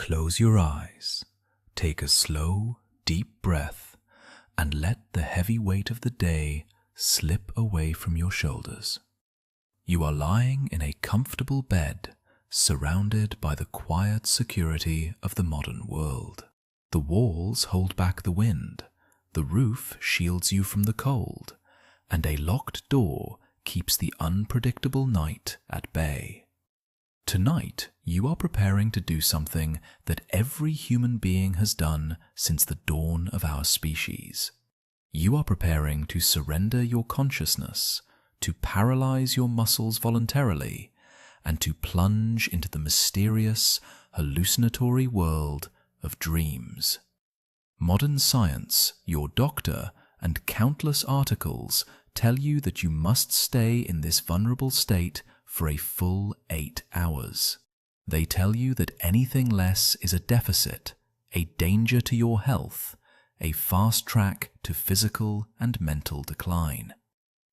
Close your eyes, take a slow, deep breath, and let the heavy weight of the day slip away from your shoulders. You are lying in a comfortable bed, surrounded by the quiet security of the modern world. The walls hold back the wind, the roof shields you from the cold, and a locked door keeps the unpredictable night at bay. Tonight, you are preparing to do something that every human being has done since the dawn of our species. You are preparing to surrender your consciousness, to paralyze your muscles voluntarily, and to plunge into the mysterious, hallucinatory world of dreams. Modern science, your doctor, and countless articles tell you that you must stay in this vulnerable state for a full 8 hours. They tell you that anything less is a deficit, a danger to your health, a fast track to physical and mental decline.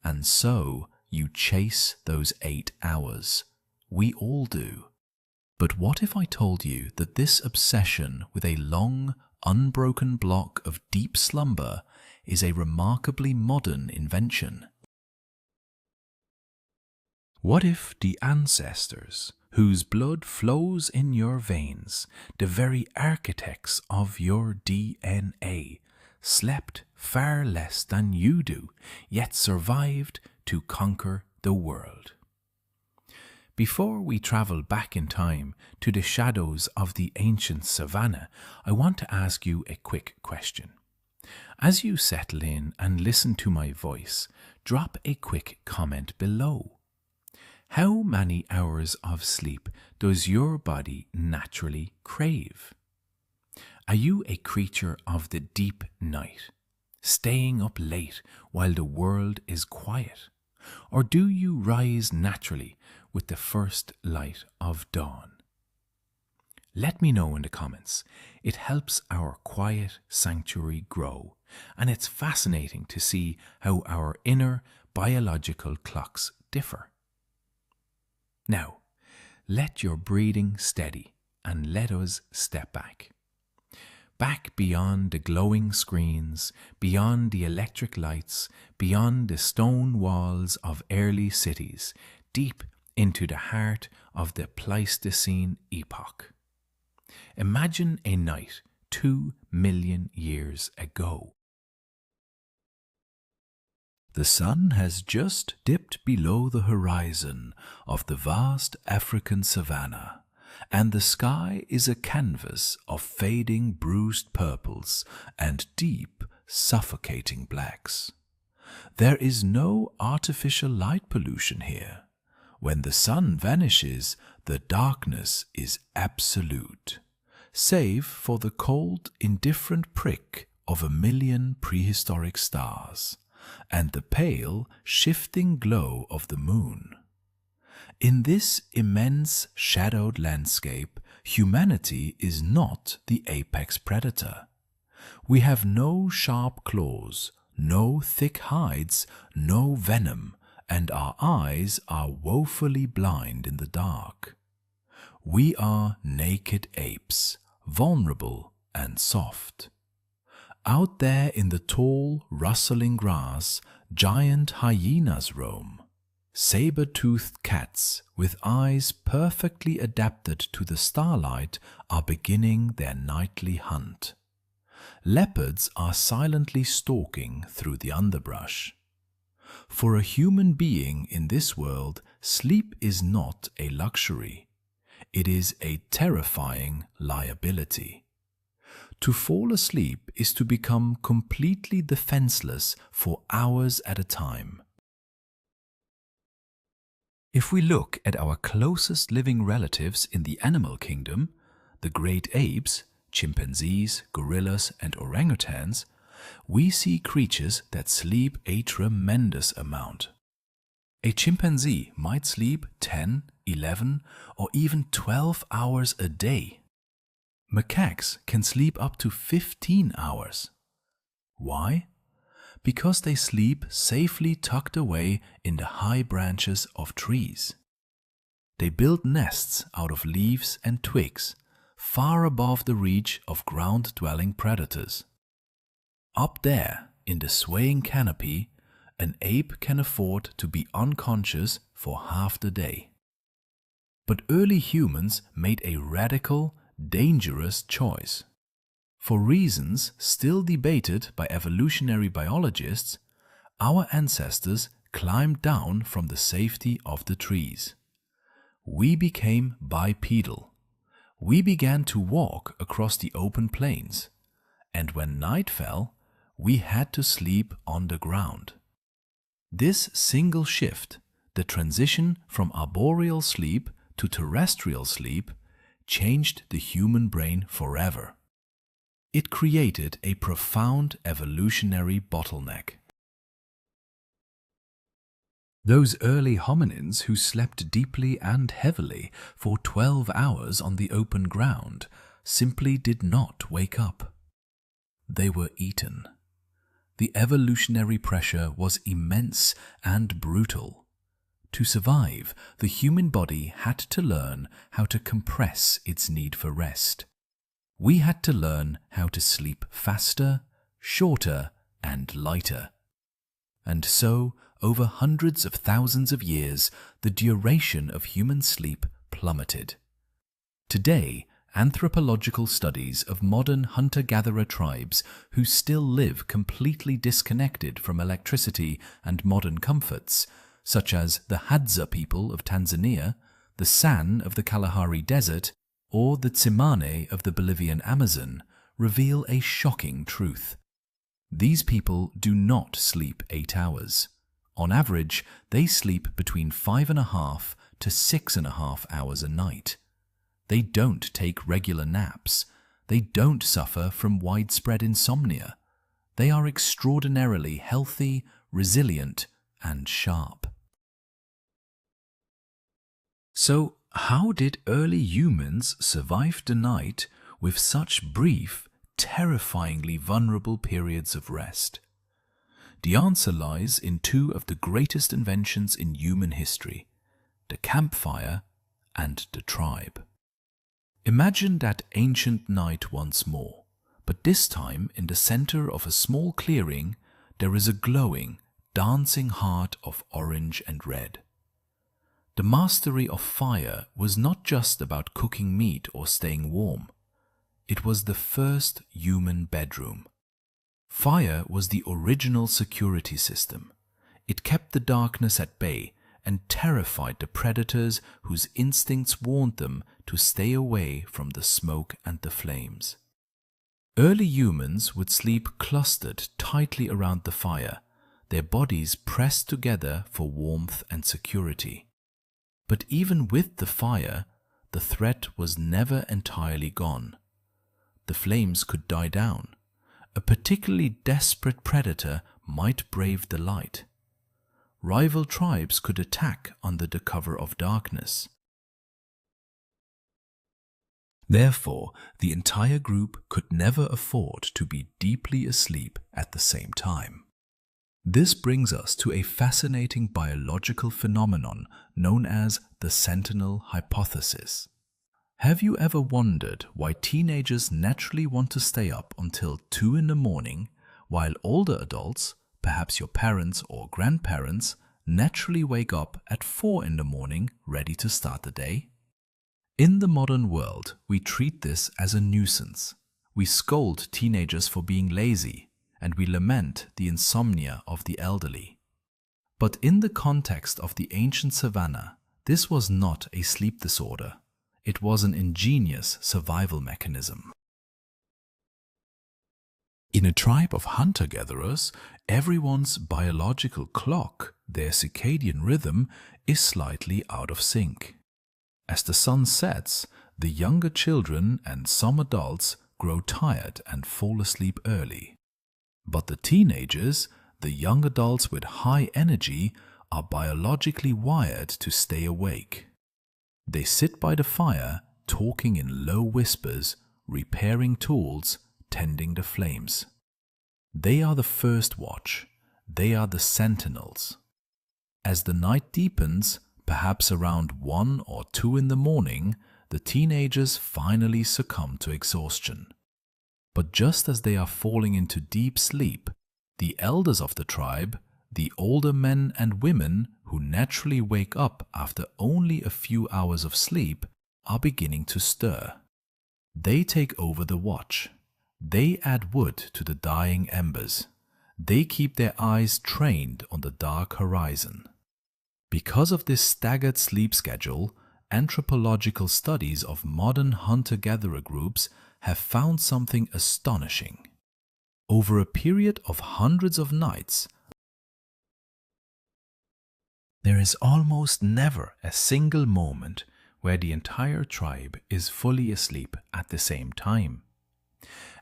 And so you chase those 8 hours. We all do. But what if I told you that this obsession with a long, unbroken block of deep slumber is a remarkably modern invention? What if the ancestors, whose blood flows in your veins, the very architects of your DNA, slept far less than you do, yet survived to conquer the world? Before we travel back in time to the shadows of the ancient savannah, I want to ask you a quick question. As you settle in and listen to my voice, drop a quick comment below. How many hours of sleep does your body naturally crave? Are you a creature of the deep night, staying up late while the world is quiet? Or do you rise naturally with the first light of dawn? Let me know in the comments. It helps our quiet sanctuary grow, and it's fascinating to see how our inner biological clocks differ. Now, let your breathing steady and let us step back. Back beyond the glowing screens, beyond the electric lights, beyond the stone walls of early cities, deep into the heart of the Pleistocene epoch. Imagine a night 2 million years ago. The sun has just dipped below the horizon of the vast African savanna, and the sky is a canvas of fading bruised purples and deep, suffocating blacks. There is no artificial light pollution here. When the sun vanishes, the darkness is absolute, save for the cold, indifferent prick of a million prehistoric stars and the pale, shifting glow of the moon. In this immense shadowed landscape, humanity is not the apex predator. We have no sharp claws, no thick hides, no venom, and our eyes are woefully blind in the dark. We are naked apes, vulnerable and soft. Out there in the tall, rustling grass, giant hyenas roam. Saber-toothed cats with eyes perfectly adapted to the starlight are beginning their nightly hunt. Leopards are silently stalking through the underbrush. For a human being in this world, sleep is not a luxury. It is a terrifying liability. To fall asleep is to become completely defenseless for hours at a time. If we look at our closest living relatives in the animal kingdom, the great apes, chimpanzees, gorillas, and orangutans, we see creatures that sleep a tremendous amount. A chimpanzee might sleep 10, 11, or even 12 hours a day. Macaques can sleep up to 15 hours. Why? Because they sleep safely tucked away in the high branches of trees. They build nests out of leaves and twigs, far above the reach of ground-dwelling predators. Up there, in the swaying canopy, an ape can afford to be unconscious for half the day. But early humans made a radical, dangerous choice. For reasons still debated by evolutionary biologists, our ancestors climbed down from the safety of the trees. We became bipedal. We began to walk across the open plains, and when night fell, we had to sleep on the ground. This single shift, the transition from arboreal sleep to terrestrial sleep, changed the human brain forever. It created a profound evolutionary bottleneck. Those early hominins who slept deeply and heavily for 12 hours on the open ground simply did not wake up. They were eaten. The evolutionary pressure was immense and brutal. To survive, the human body had to learn how to compress its need for rest. We had to learn how to sleep faster, shorter, and lighter. And so, over hundreds of thousands of years, the duration of human sleep plummeted. Today, anthropological studies of modern hunter-gatherer tribes who still live completely disconnected from electricity and modern comforts, such as the Hadza people of Tanzania, the San of the Kalahari Desert, or the Tsimane of the Bolivian Amazon, reveal a shocking truth. These people do not sleep 8 hours. On average, they sleep between 5.5 to 6.5 hours a night. They don't take regular naps. They don't suffer from widespread insomnia. They are extraordinarily healthy, resilient, and sharp. So, how did early humans survive the night with such brief, terrifyingly vulnerable periods of rest? The answer lies in two of the greatest inventions in human history, the campfire and the tribe. Imagine that ancient night once more, but this time in the center of a small clearing there is a glowing, dancing heart of orange and red. The mastery of fire was not just about cooking meat or staying warm. It was the first human bedroom. Fire was the original security system. It kept the darkness at bay and terrified the predators whose instincts warned them to stay away from the smoke and the flames. Early humans would sleep clustered tightly around the fire, their bodies pressed together for warmth and security. But even with the fire, the threat was never entirely gone. The flames could die down. A particularly desperate predator might brave the light. Rival tribes could attack under the cover of darkness. Therefore, the entire group could never afford to be deeply asleep at the same time. This brings us to a fascinating biological phenomenon known as the sentinel hypothesis. Have you ever wondered why teenagers naturally want to stay up until 2 in the morning, while older adults, perhaps your parents or grandparents, naturally wake up at 4 in the morning ready to start the day? In the modern world, we treat this as a nuisance. We scold teenagers for being lazy, and we lament the insomnia of the elderly. But in the context of the ancient savannah, this was not a sleep disorder. It was an ingenious survival mechanism. In a tribe of hunter-gatherers, everyone's biological clock, their circadian rhythm, is slightly out of sync. As the sun sets, the younger children and some adults grow tired and fall asleep early. But the teenagers, the young adults with high energy, are biologically wired to stay awake. They sit by the fire, talking in low whispers, repairing tools, tending the flames. They are the first watch. They are the sentinels. As the night deepens, perhaps around 1 or 2 in the morning, the teenagers finally succumb to exhaustion. But just as they are falling into deep sleep, the elders of the tribe, the older men and women who naturally wake up after only a few hours of sleep, are beginning to stir. They take over the watch. They add wood to the dying embers. They keep their eyes trained on the dark horizon. Because of this staggered sleep schedule, anthropological studies of modern hunter-gatherer groups have found something astonishing. Over a period of hundreds of nights, there is almost never a single moment where the entire tribe is fully asleep at the same time.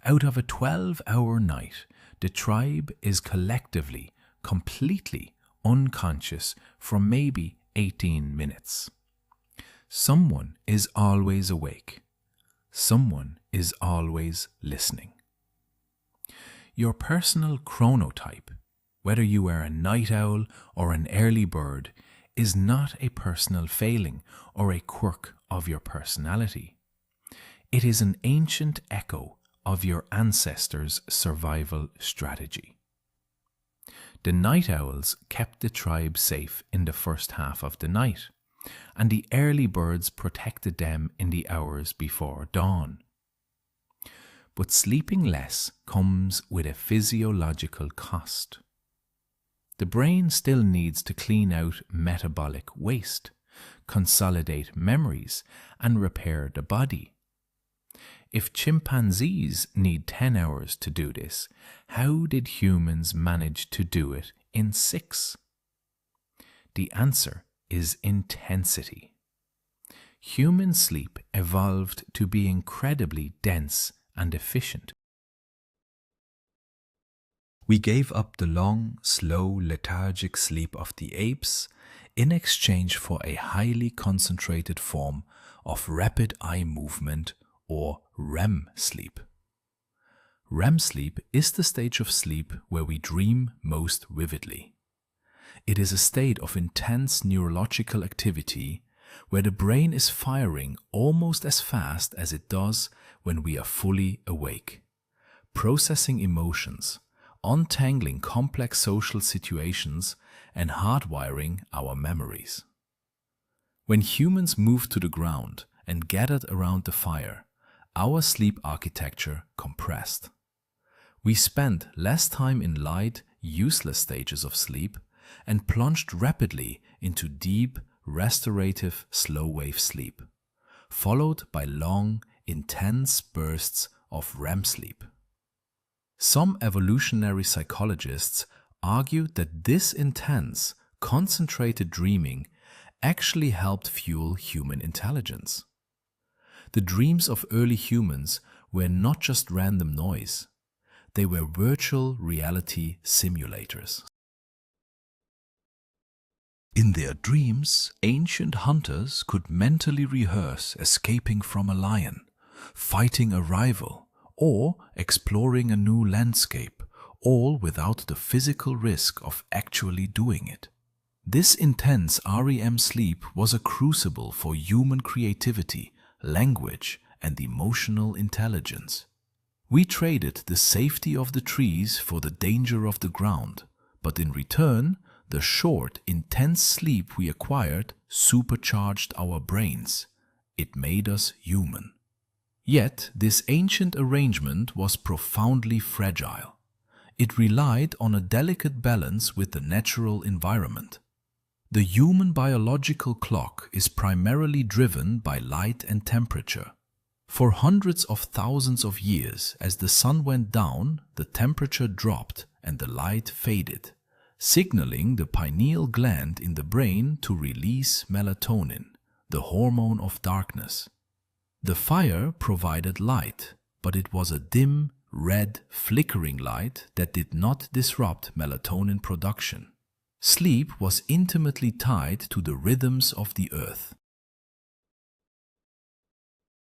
Out of a 12-hour night, the tribe is collectively, completely unconscious for maybe 18 minutes. Someone is always awake. Someone is always listening. Your personal chronotype, whether you are a night owl or an early bird, is not a personal failing or a quirk of your personality. It is an ancient echo of your ancestors' survival strategy. The night owls kept the tribe safe in the first half of the night, and the early birds protected them in the hours before dawn. But sleeping less comes with a physiological cost. The brain still needs to clean out metabolic waste, consolidate memories, and repair the body. If chimpanzees need 10 hours to do this, how did humans manage to do it in 6? The answer is intensity. Human sleep evolved to be incredibly dense and efficient. We gave up the long, slow, lethargic sleep of the apes in exchange for a highly concentrated form of rapid eye movement, or REM sleep. REM sleep is the stage of sleep where we dream most vividly. It is a state of intense neurological activity where the brain is firing almost as fast as it does when we are fully awake, processing emotions, untangling complex social situations, and hardwiring our memories. When humans moved to the ground and gathered around the fire, our sleep architecture compressed. We spent less time in light, useless stages of sleep and plunged rapidly into deep, restorative, slow-wave sleep, followed by long, intense bursts of REM sleep. Some evolutionary psychologists argued that this intense, concentrated dreaming actually helped fuel human intelligence. The dreams of early humans were not just random noise. They were virtual reality simulators. In their dreams, ancient hunters could mentally rehearse escaping from a lion, fighting a rival, or exploring a new landscape, all without the physical risk of actually doing it. This intense REM sleep was a crucible for human creativity, language, and emotional intelligence. We traded the safety of the trees for the danger of the ground, but in return, the short, intense sleep we acquired supercharged our brains. It made us human. Yet, this ancient arrangement was profoundly fragile. It relied on a delicate balance with the natural environment. The human biological clock is primarily driven by light and temperature. For hundreds of thousands of years, as the sun went down, the temperature dropped and the light faded, signaling the pineal gland in the brain to release melatonin, the hormone of darkness. The fire provided light, but it was a dim, red, flickering light that did not disrupt melatonin production. Sleep was intimately tied to the rhythms of the earth.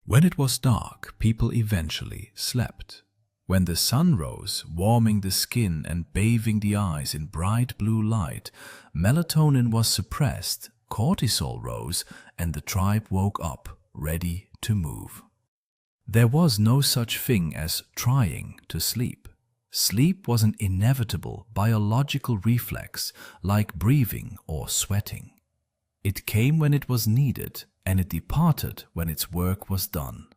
When it was dark, people eventually slept. When the sun rose, warming the skin and bathing the eyes in bright blue light, melatonin was suppressed, cortisol rose, and the tribe woke up, ready to move. There was no such thing as trying to sleep. Sleep was an inevitable biological reflex like breathing or sweating. It came when it was needed, and it departed when its work was done.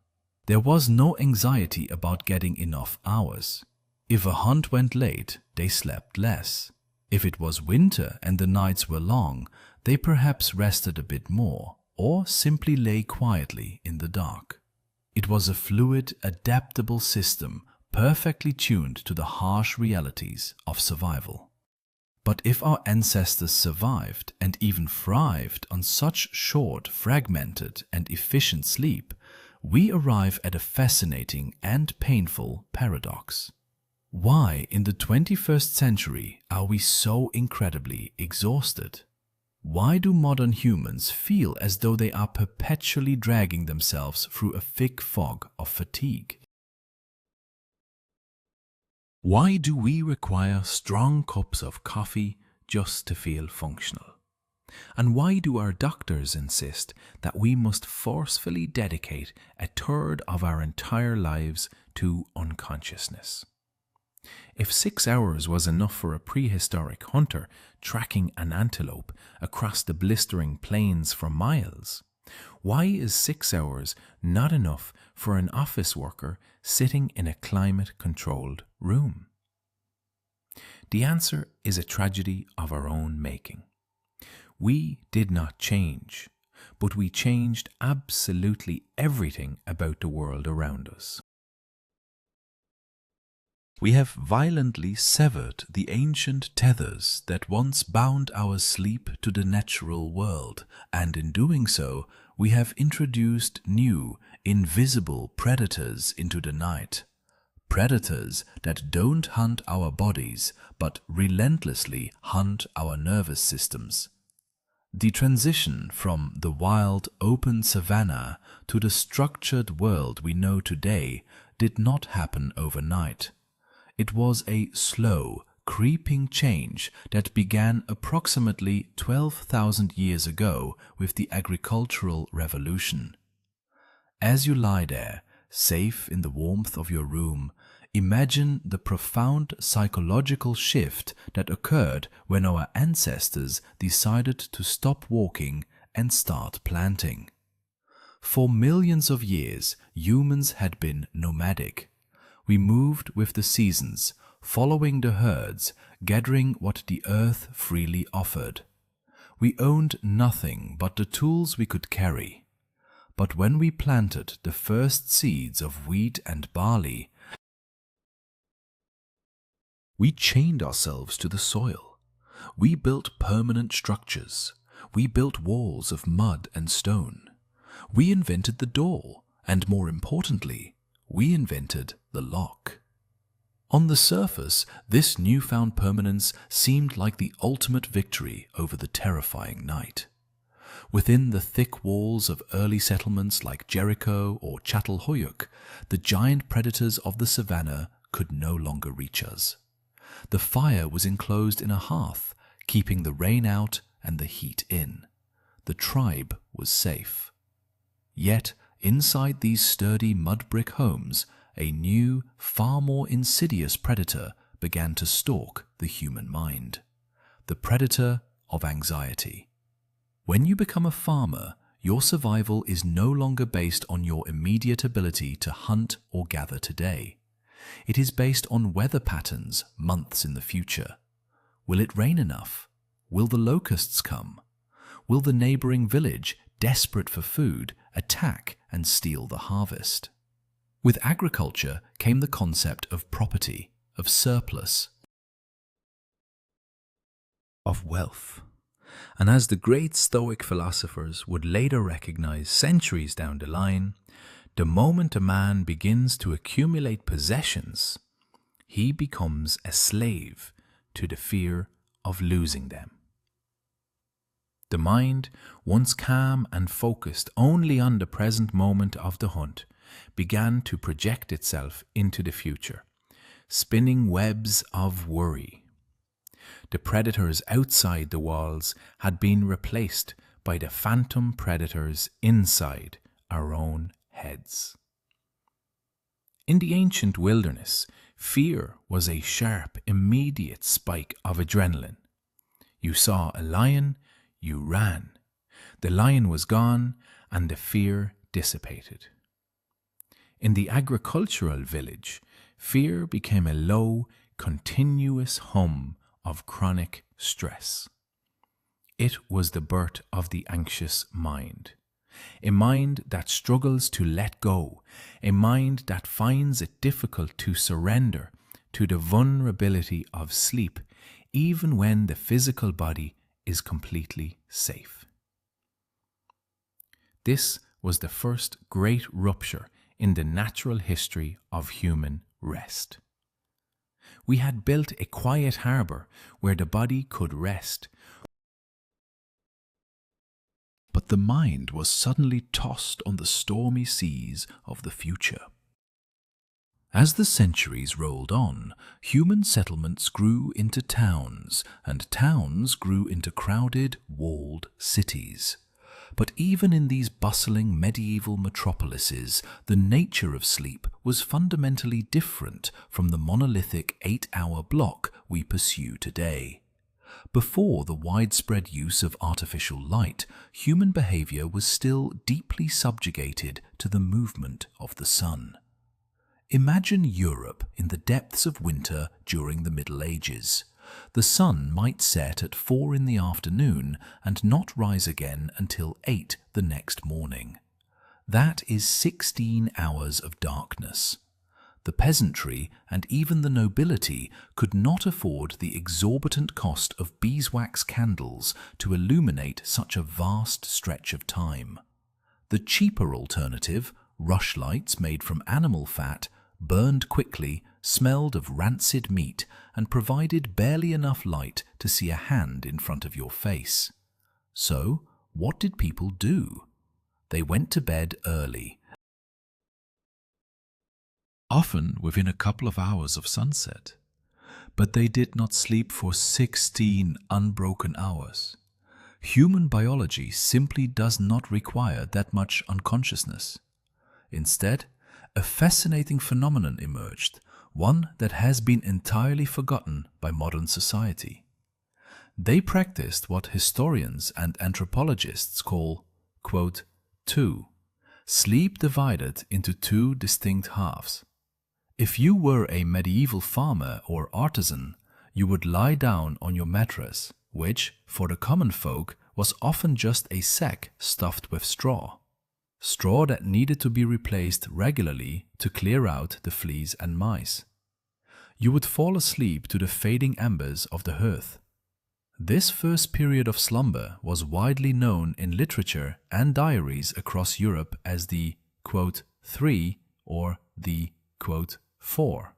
There was no anxiety about getting enough hours. If a hunt went late, they slept less. If it was winter and the nights were long, they perhaps rested a bit more, or simply lay quietly in the dark. It was a fluid, adaptable system, perfectly tuned to the harsh realities of survival. But if our ancestors survived and even thrived on such short, fragmented, and efficient sleep, we arrive at a fascinating and painful paradox. Why, in the 21st century, are we so incredibly exhausted? Why do modern humans feel as though they are perpetually dragging themselves through a thick fog of fatigue? Why do we require strong cups of coffee just to feel functional? And why do our doctors insist that we must forcefully dedicate a third of our entire lives to unconsciousness? If 6 hours was enough for a prehistoric hunter tracking an antelope across the blistering plains for miles, why is 6 hours not enough for an office worker sitting in a climate-controlled room? The answer is a tragedy of our own making. We did not change, but we changed absolutely everything about the world around us. We have violently severed the ancient tethers that once bound our sleep to the natural world, and in doing so, we have introduced new, invisible predators into the night. Predators that don't hunt our bodies, but relentlessly hunt our nervous systems. The transition from the wild, open savanna to the structured world we know today did not happen overnight. It was a slow, creeping change that began approximately 12,000 years ago with the agricultural revolution. As you lie there, safe in the warmth of your room, imagine the profound psychological shift that occurred when our ancestors decided to stop walking and start planting. For millions of years, humans had been nomadic. We moved with the seasons, following the herds, gathering what the earth freely offered. We owned nothing but the tools we could carry. But when we planted the first seeds of wheat and barley, we chained ourselves to the soil. We built permanent structures. We built walls of mud and stone. We invented the door, and more importantly, we invented the lock. On the surface, this newfound permanence seemed like the ultimate victory over the terrifying night. Within the thick walls of early settlements like Jericho or Çatalhöyük, the giant predators of the savannah could no longer reach us. The fire was enclosed in a hearth, keeping the rain out and the heat in. The tribe was safe. Yet, inside these sturdy mud brick homes, a new, far more insidious predator began to stalk the human mind. The predator of anxiety. When you become a farmer, your survival is no longer based on your immediate ability to hunt or gather today. It is based on weather patterns months in the future. Will it rain enough? Will the locusts come? Will the neighboring village, desperate for food, attack and steal the harvest? With agriculture came the concept of property, of surplus, of wealth. And as the great Stoic philosophers would later recognize centuries down the line, the moment a man begins to accumulate possessions, he becomes a slave to the fear of losing them. The mind, once calm and focused only on the present moment of the hunt, began to project itself into the future, spinning webs of worry. The predators outside the walls had been replaced by the phantom predators inside our own heads. In the ancient wilderness, fear was a sharp, immediate spike of adrenaline. You saw a lion, you ran. The lion was gone, and the fear dissipated. In the agricultural village, fear became a low, continuous hum of chronic stress. It was the birth of the anxious mind. A mind that struggles to let go, a mind that finds it difficult to surrender to the vulnerability of sleep, even when the physical body is completely safe. This was the first great rupture in the natural history of human rest. We had built a quiet harbour where the body could rest, but the mind was suddenly tossed on the stormy seas of the future. As the centuries rolled on, human settlements grew into towns, and towns grew into crowded, walled cities. But even in these bustling medieval metropolises, the nature of sleep was fundamentally different from the monolithic 8-hour block we pursue today. Before the widespread use of artificial light, human behavior was still deeply subjugated to the movement of the sun. Imagine Europe in the depths of winter during the Middle Ages. The sun might set at 4 in the afternoon and not rise again until 8 the next morning. That is 16 hours of darkness. The peasantry and even the nobility could not afford the exorbitant cost of beeswax candles to illuminate such a vast stretch of time. The cheaper alternative, rushlights made from animal fat, burned quickly, smelled of rancid meat, and provided barely enough light to see a hand in front of your face. So, what did people do? They went to bed early, often within a couple of hours of sunset. But they did not sleep for 16 unbroken hours. Human biology simply does not require that much unconsciousness. Instead, a fascinating phenomenon emerged, one that has been entirely forgotten by modern society. They practiced what historians and anthropologists call, quote, two, sleep divided into two distinct halves. If you were a medieval farmer or artisan, you would lie down on your mattress, which, for the common folk, was often just a sack stuffed with straw that needed to be replaced regularly to clear out the fleas and mice. You would fall asleep to the fading embers of the hearth. This first period of slumber was widely known in literature and diaries across Europe as the, quote, 3 or the, quote, 4.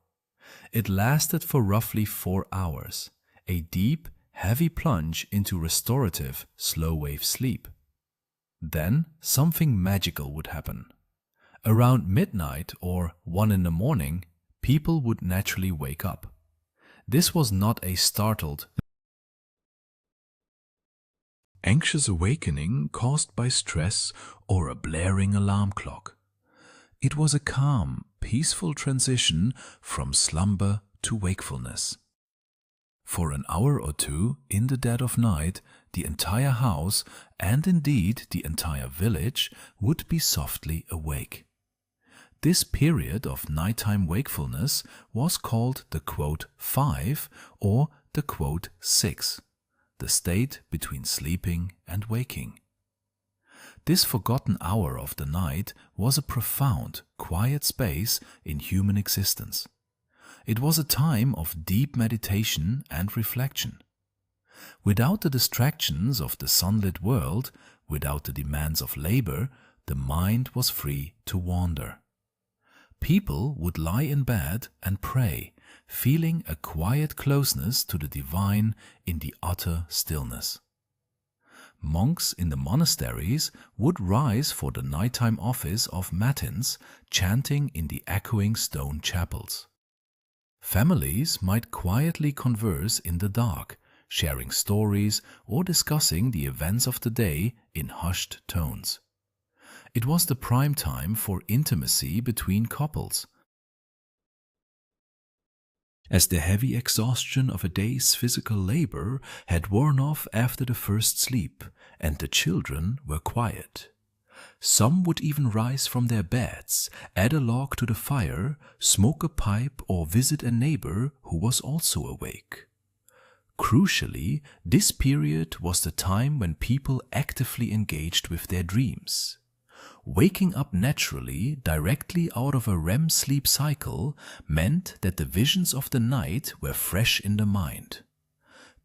It lasted for roughly 4 hours, a deep, heavy plunge into restorative, slow-wave sleep. Then something magical would happen. Around midnight or 1 in the morning, people would naturally wake up. This was not a startled, anxious awakening caused by stress or a blaring alarm clock. It was a calm, peaceful transition from slumber to wakefulness. For an hour or two in the dead of night, the entire house, and indeed the entire village, would be softly awake. This period of nighttime wakefulness was called the, quote, 5 or the, quote, 6, the state between sleeping and waking. This forgotten hour of the night was a profound, quiet space in human existence. It was a time of deep meditation and reflection. Without the distractions of the sunlit world, without the demands of labor, the mind was free to wander. People would lie in bed and pray, feeling a quiet closeness to the divine in the utter stillness. Monks in the monasteries would rise for the nighttime office of matins, chanting in the echoing stone chapels. Families might quietly converse in the dark, sharing stories or discussing the events of the day in hushed tones. It was the prime time for intimacy between couples. As the heavy exhaustion of a day's physical labor had worn off after the first sleep, and the children were quiet, some would even rise from their beds, add a log to the fire, smoke a pipe, or visit a neighbor who was also awake. Crucially, this period was the time when people actively engaged with their dreams. Waking up naturally, directly out of a REM sleep cycle, meant that the visions of the night were fresh in the mind.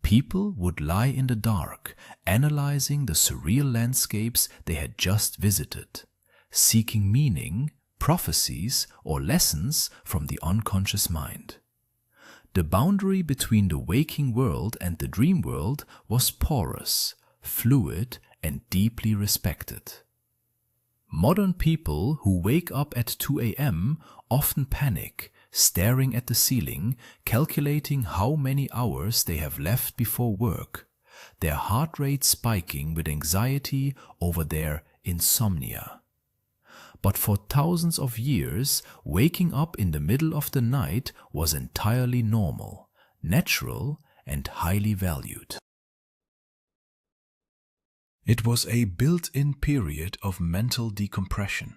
People would lie in the dark, analyzing the surreal landscapes they had just visited, seeking meaning, prophecies, or lessons from the unconscious mind. The boundary between the waking world and the dream world was porous, fluid, and deeply respected. Modern people who wake up at 2 a.m. often panic, staring at the ceiling, calculating how many hours they have left before work, their heart rate spiking with anxiety over their insomnia. But for thousands of years, waking up in the middle of the night was entirely normal, natural, and highly valued. It was a built-in period of mental decompression,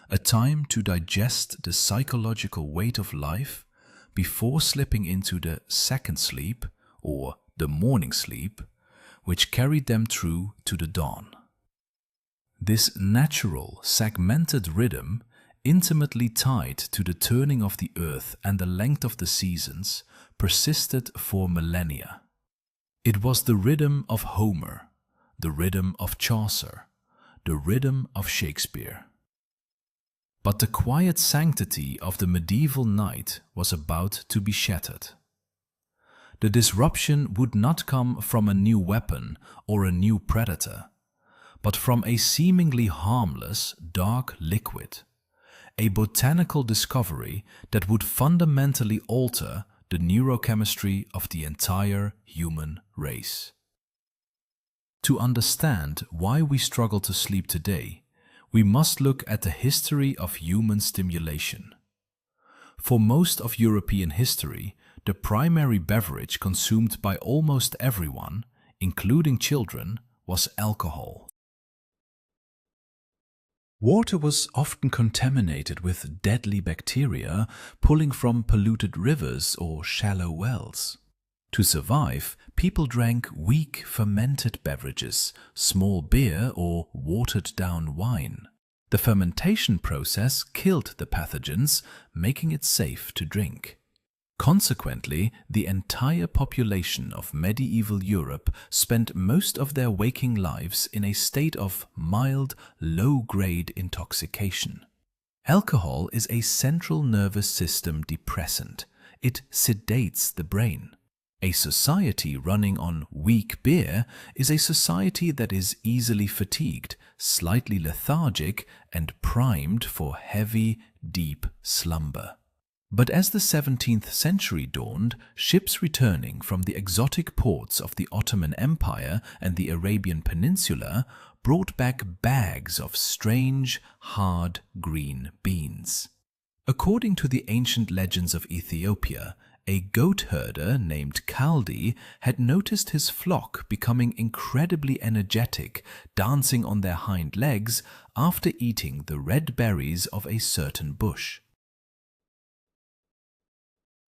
a time to digest the psychological weight of life before slipping into the second sleep, or the morning sleep, which carried them through to the dawn. This natural, segmented rhythm, intimately tied to the turning of the earth and the length of the seasons, persisted for millennia. It was the rhythm of Homer, the rhythm of Chaucer, the rhythm of Shakespeare. But the quiet sanctity of the medieval night was about to be shattered. The disruption would not come from a new weapon or a new predator, but from a seemingly harmless, dark liquid, a botanical discovery that would fundamentally alter the neurochemistry of the entire human race. To understand why we struggle to sleep today, we must look at the history of human stimulation. For most of European history, the primary beverage consumed by almost everyone, including children, was alcohol. Water was often contaminated with deadly bacteria pulling from polluted rivers or shallow wells. To survive, people drank weak fermented beverages, small beer or watered-down wine. The fermentation process killed the pathogens, making it safe to drink. Consequently, the entire population of medieval Europe spent most of their waking lives in a state of mild, low-grade intoxication. Alcohol is a central nervous system depressant. It sedates the brain. A society running on weak beer is a society that is easily fatigued, slightly lethargic, and primed for heavy, deep slumber. But as the 17th century dawned, ships returning from the exotic ports of the Ottoman Empire and the Arabian Peninsula brought back bags of strange, hard green beans. According to the ancient legends of Ethiopia, a goat herder named Kaldi had noticed his flock becoming incredibly energetic, dancing on their hind legs after eating the red berries of a certain bush.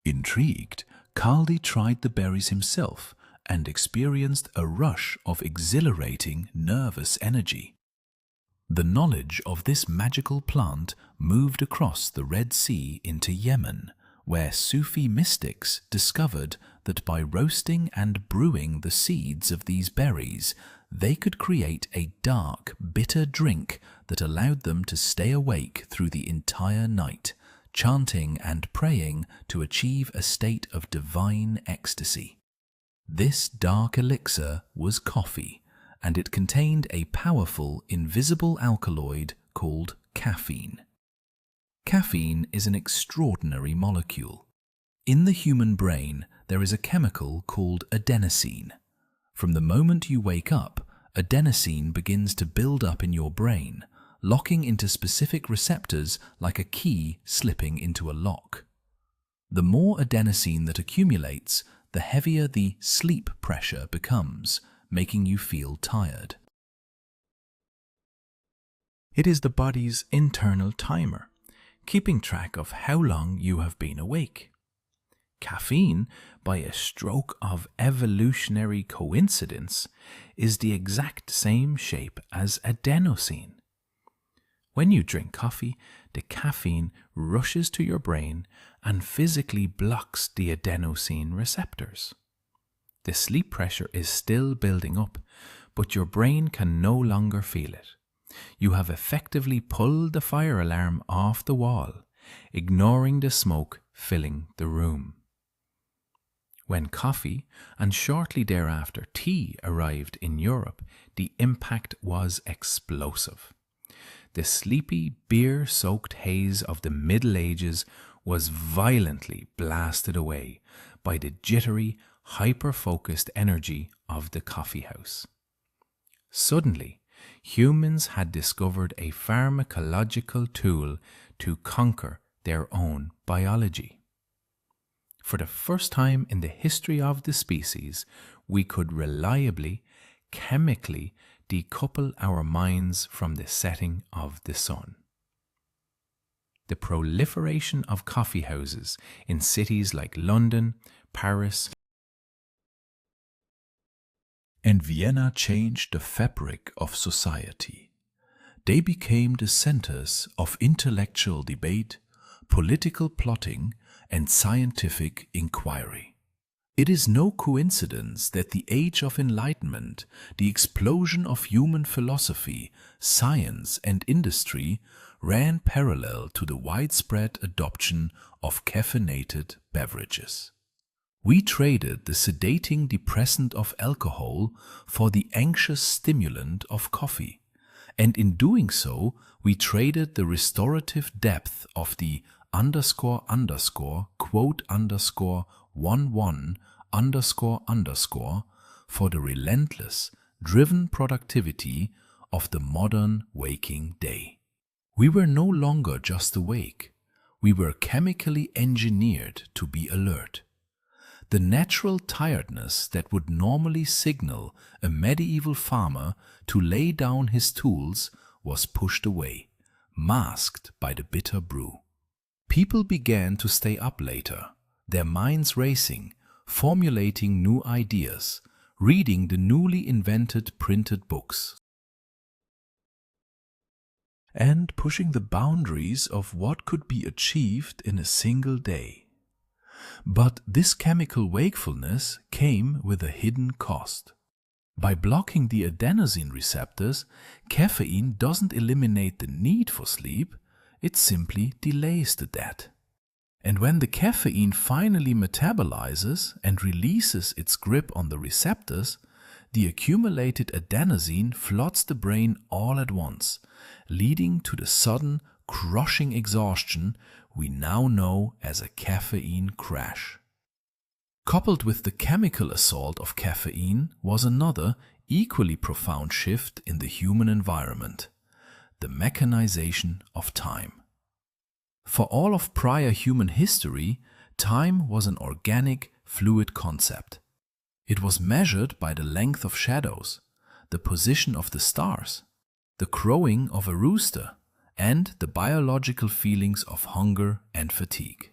Intrigued, Kaldi tried the berries himself and experienced a rush of exhilarating nervous energy. The knowledge of this magical plant moved across the Red Sea into Yemen, where Sufi mystics discovered that by roasting and brewing the seeds of these berries, they could create a dark, bitter drink that allowed them to stay awake through the entire night, chanting and praying to achieve a state of divine ecstasy. This dark elixir was coffee, and it contained a powerful, invisible alkaloid called caffeine. Caffeine is an extraordinary molecule. In the human brain, there is a chemical called adenosine. From the moment you wake up, adenosine begins to build up in your brain, locking into specific receptors like a key slipping into a lock. The more adenosine that accumulates, the heavier the sleep pressure becomes, making you feel tired. It is the body's internal timer, keeping track of how long you have been awake. Caffeine, by a stroke of evolutionary coincidence, is the exact same shape as adenosine. When you drink coffee, the caffeine rushes to your brain and physically blocks the adenosine receptors. The sleep pressure is still building up, but your brain can no longer feel it. You have effectively pulled the fire alarm off the wall, ignoring the smoke filling the room. When coffee, and shortly thereafter tea, arrived in Europe, the impact was explosive. The sleepy, beer-soaked haze of the Middle Ages was violently blasted away by the jittery, hyper-focused energy of the coffee house. Suddenly, humans had discovered a pharmacological tool to conquer their own biology. For the first time in the history of the species, we could reliably, chemically decouple our minds from the setting of the sun. The proliferation of coffee houses in cities like London, Paris, and Vienna changed the fabric of society. They became the centers of intellectual debate, political plotting, and scientific inquiry. It is no coincidence that the Age of Enlightenment, the explosion of human philosophy, science, and industry, ran parallel to the widespread adoption of caffeinated beverages. We traded the sedating depressant of alcohol for the anxious stimulant of coffee, and in doing so, we traded the restorative depth of the __quote_11__ for the relentless, driven productivity of the modern waking day. We were no longer just awake. We were chemically engineered to be alert. The natural tiredness that would normally signal a medieval farmer to lay down his tools was pushed away, masked by the bitter brew. People began to stay up later, their minds racing, formulating new ideas, reading the newly invented printed books, and pushing the boundaries of what could be achieved in a single day. But this chemical wakefulness came with a hidden cost. By blocking the adenosine receptors, caffeine doesn't eliminate the need for sleep, it simply delays the death. And when the caffeine finally metabolizes and releases its grip on the receptors, the accumulated adenosine floods the brain all at once, leading to the sudden, crushing exhaustion we now know as a caffeine crash. Coupled with the chemical assault of caffeine was another, equally profound shift in the human environment: the mechanization of time. For all of prior human history, time was an organic, fluid concept. It was measured by the length of shadows, the position of the stars, the crowing of a rooster, and the biological feelings of hunger and fatigue.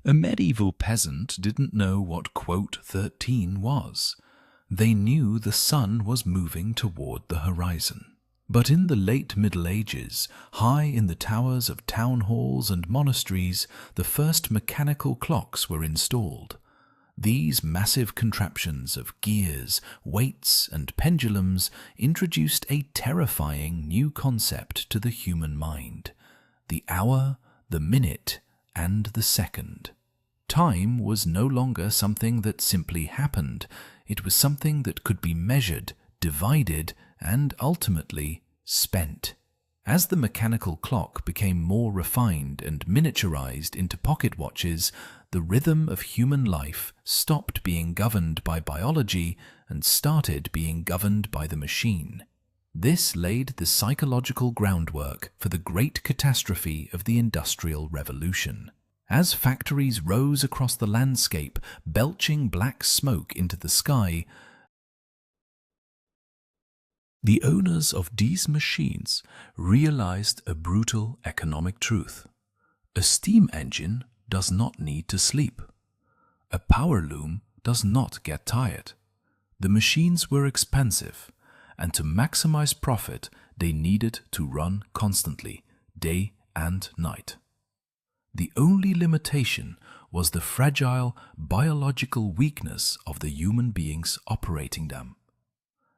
A medieval peasant didn't know what quote 13 was. They knew the sun was moving toward the horizon. But in the late Middle Ages, high in the towers of town halls and monasteries, the first mechanical clocks were installed. These massive contraptions of gears, weights, and pendulums introduced a terrifying new concept to the human mind: the hour, the minute, and the second. Time was no longer something that simply happened. It was something that could be measured, divided, and ultimately spent. As the mechanical clock became more refined and miniaturized into pocket watches, the rhythm of human life stopped being governed by biology and started being governed by the machine. This laid the psychological groundwork for the great catastrophe of the Industrial Revolution. As factories rose across the landscape, belching black smoke into the sky, the owners of these machines realized a brutal economic truth. A steam engine does not need to sleep. A power loom does not get tired. The machines were expensive, and to maximize profit, they needed to run constantly, day and night. The only limitation was the fragile biological weakness of the human beings operating them.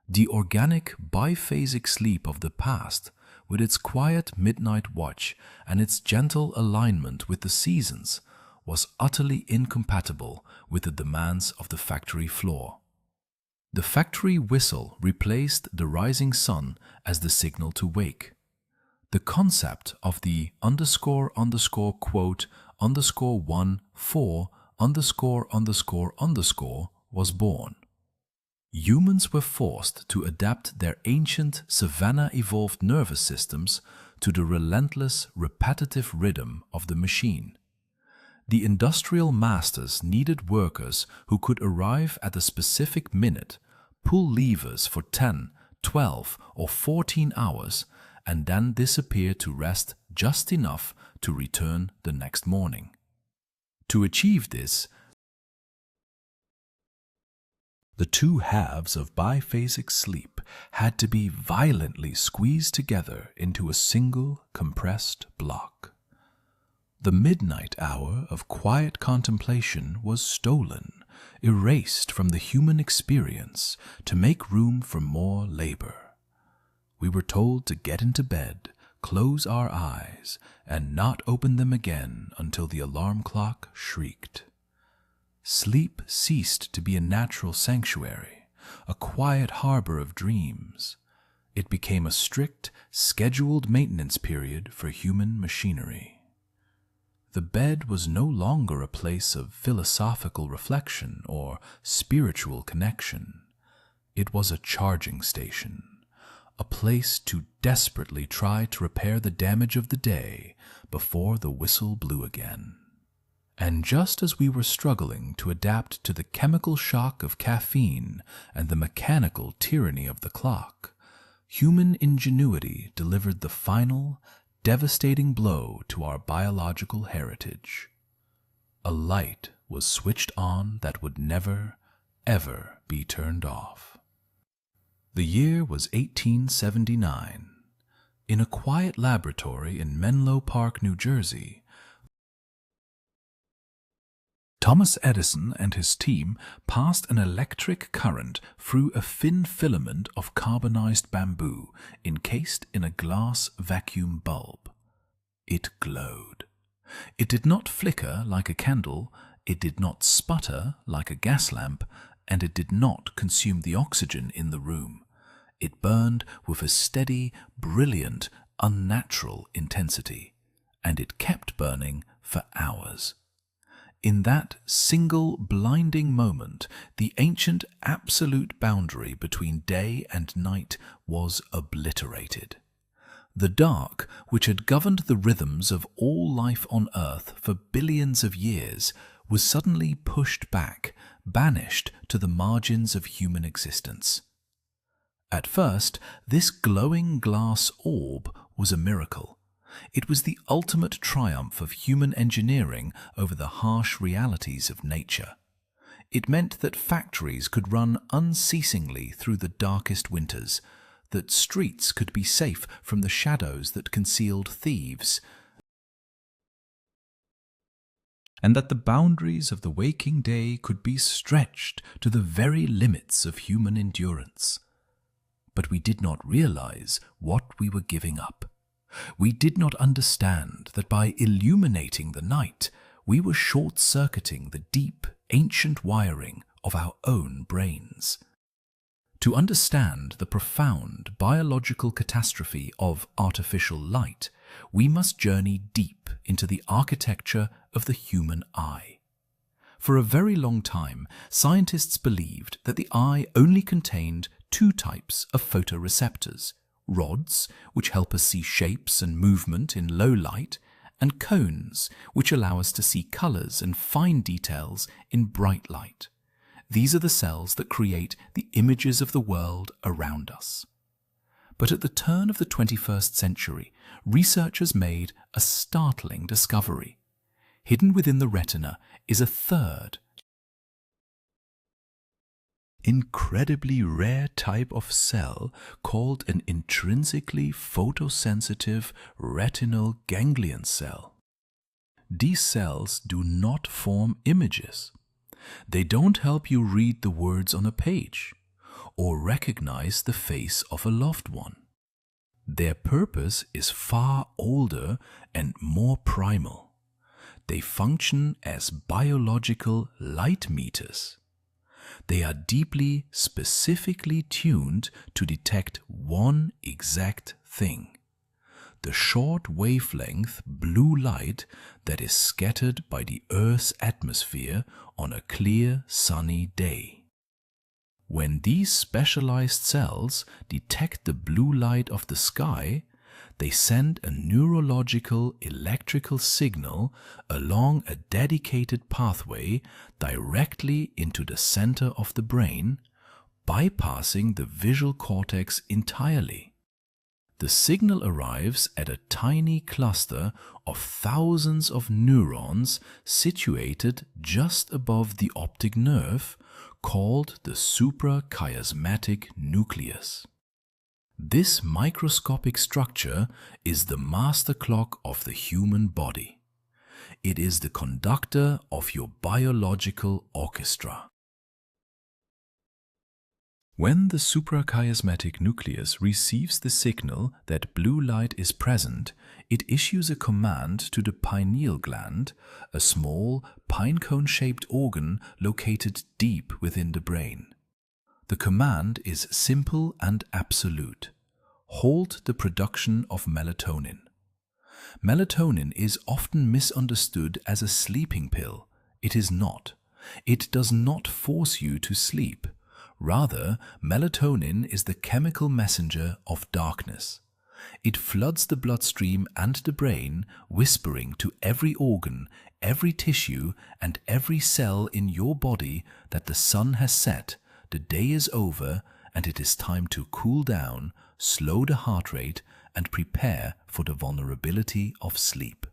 The organic biphasic sleep of the past, with its quiet midnight watch and its gentle alignment with the seasons, was utterly incompatible with the demands of the factory floor. The factory whistle replaced the rising sun as the signal to wake. The concept of the _quote_1 4__ was born. Humans were forced to adapt their ancient savanna-evolved nervous systems to the relentless, repetitive rhythm of the machine. The industrial masters needed workers who could arrive at a specific minute, pull levers for 10, 12, or 14 hours, and then disappear to rest just enough to return the next morning. To achieve this, the two halves of biphasic sleep had to be violently squeezed together into a single compressed block. The midnight hour of quiet contemplation was stolen, erased from the human experience to make room for more labor. We were told to get into bed, close our eyes, and not open them again until the alarm clock shrieked. Sleep ceased to be a natural sanctuary, a quiet harbor of dreams. It became a strict, scheduled maintenance period for human machinery. The bed was no longer a place of philosophical reflection or spiritual connection. It was a charging station, a place to desperately try to repair the damage of the day before the whistle blew again. And just as we were struggling to adapt to the chemical shock of caffeine and the mechanical tyranny of the clock, human ingenuity delivered the final, devastating blow to our biological heritage. A light was switched on that would never, ever be turned off. The year was 1879. In a quiet laboratory in Menlo Park, New Jersey, Thomas Edison and his team passed an electric current through a thin filament of carbonized bamboo encased in a glass vacuum bulb. It glowed. It did not flicker like a candle, it did not sputter like a gas lamp, and it did not consume the oxygen in the room. It burned with a steady, brilliant, unnatural intensity, and it kept burning for hours. In that single blinding moment, the ancient absolute boundary between day and night was obliterated. The dark, which had governed the rhythms of all life on Earth for billions of years, was suddenly pushed back, banished to the margins of human existence. At first, this glowing glass orb was a miracle. It was the ultimate triumph of human engineering over the harsh realities of nature. It meant that factories could run unceasingly through the darkest winters, that streets could be safe from the shadows that concealed thieves, and that the boundaries of the waking day could be stretched to the very limits of human endurance. But we did not realize what we were giving up. We did not understand that by illuminating the night, we were short-circuiting the deep, ancient wiring of our own brains. To understand the profound biological catastrophe of artificial light, we must journey deep into the architecture of the human eye. For a very long time, scientists believed that the eye only contained two types of photoreceptors, rods, which help us see shapes and movement in low light, and cones, which allow us to see colors and fine details in bright light. These are the cells that create the images of the world around us. But at the turn of the 21st century, researchers made a startling discovery. Hidden within the retina is a third, incredibly rare type of cell called an intrinsically photosensitive retinal ganglion cell. These cells do not form images. They don't help you read the words on a page or recognize the face of a loved one. Their purpose is far older and more primal. They function as biological light meters. They are deeply, specifically tuned to detect one exact thing: the short wavelength blue light that is scattered by the Earth's atmosphere on a clear, sunny day. When these specialized cells detect the blue light of the sky, they send a neurological electrical signal along a dedicated pathway directly into the center of the brain, bypassing the visual cortex entirely. The signal arrives at a tiny cluster of thousands of neurons situated just above the optic nerve, called the suprachiasmatic nucleus. This microscopic structure is the master clock of the human body. It is the conductor of your biological orchestra. When the suprachiasmatic nucleus receives the signal that blue light is present, it issues a command to the pineal gland, a small pinecone-shaped organ located deep within the brain. The command is simple and absolute. Halt the production of melatonin. Melatonin is often misunderstood as a sleeping pill. It is not. It does not force you to sleep. Rather, melatonin is the chemical messenger of darkness. It floods the bloodstream and the brain, whispering to every organ, every tissue, and every cell in your body that the sun has set, the day is over, and it is time to cool down, slow the heart rate, and prepare for the vulnerability of sleep.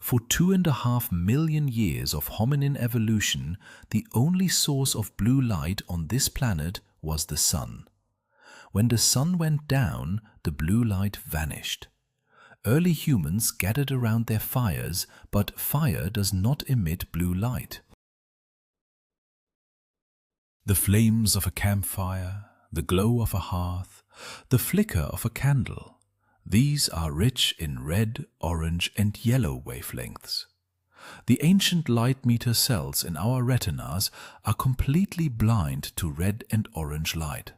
For 2.5 million years of hominin evolution, the only source of blue light on this planet was the sun. When the sun went down, the blue light vanished. Early humans gathered around their fires, but fire does not emit blue light. The flames of a campfire, the glow of a hearth, the flicker of a candle, these are rich in red, orange, and yellow wavelengths. The ancient light meter cells in our retinas are completely blind to red and orange light.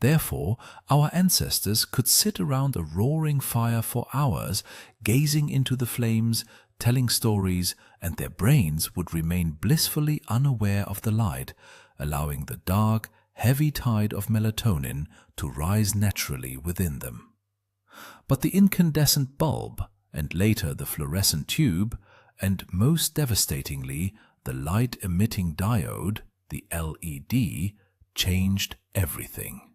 Therefore, our ancestors could sit around a roaring fire for hours, gazing into the flames, telling stories, and their brains would remain blissfully unaware of the light, allowing the dark, heavy tide of melatonin to rise naturally within them. But the incandescent bulb, and later the fluorescent tube, and most devastatingly the light-emitting diode, the LED, changed everything.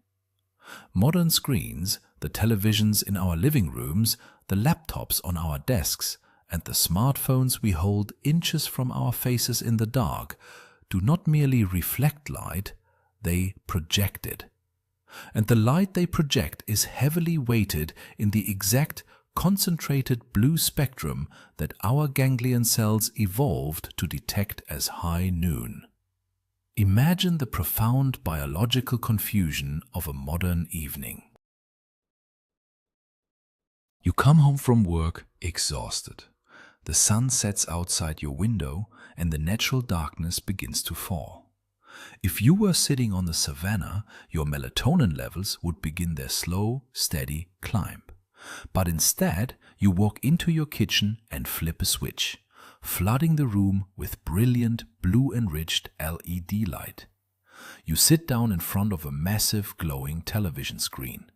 Modern screens, the televisions in our living rooms, the laptops on our desks, and the smartphones we hold inches from our faces in the dark, do not merely reflect light, they project it. And the light they project is heavily weighted in the exact concentrated blue spectrum that our ganglion cells evolved to detect as high noon. Imagine the profound biological confusion of a modern evening. You come home from work exhausted. The sun sets outside your window and the natural darkness begins to fall. If you were sitting on the savannah, your melatonin levels would begin their slow, steady climb. But instead, you walk into your kitchen and flip a switch, flooding the room with brilliant blue-enriched LED light. You sit down in front of a massive glowing television screen.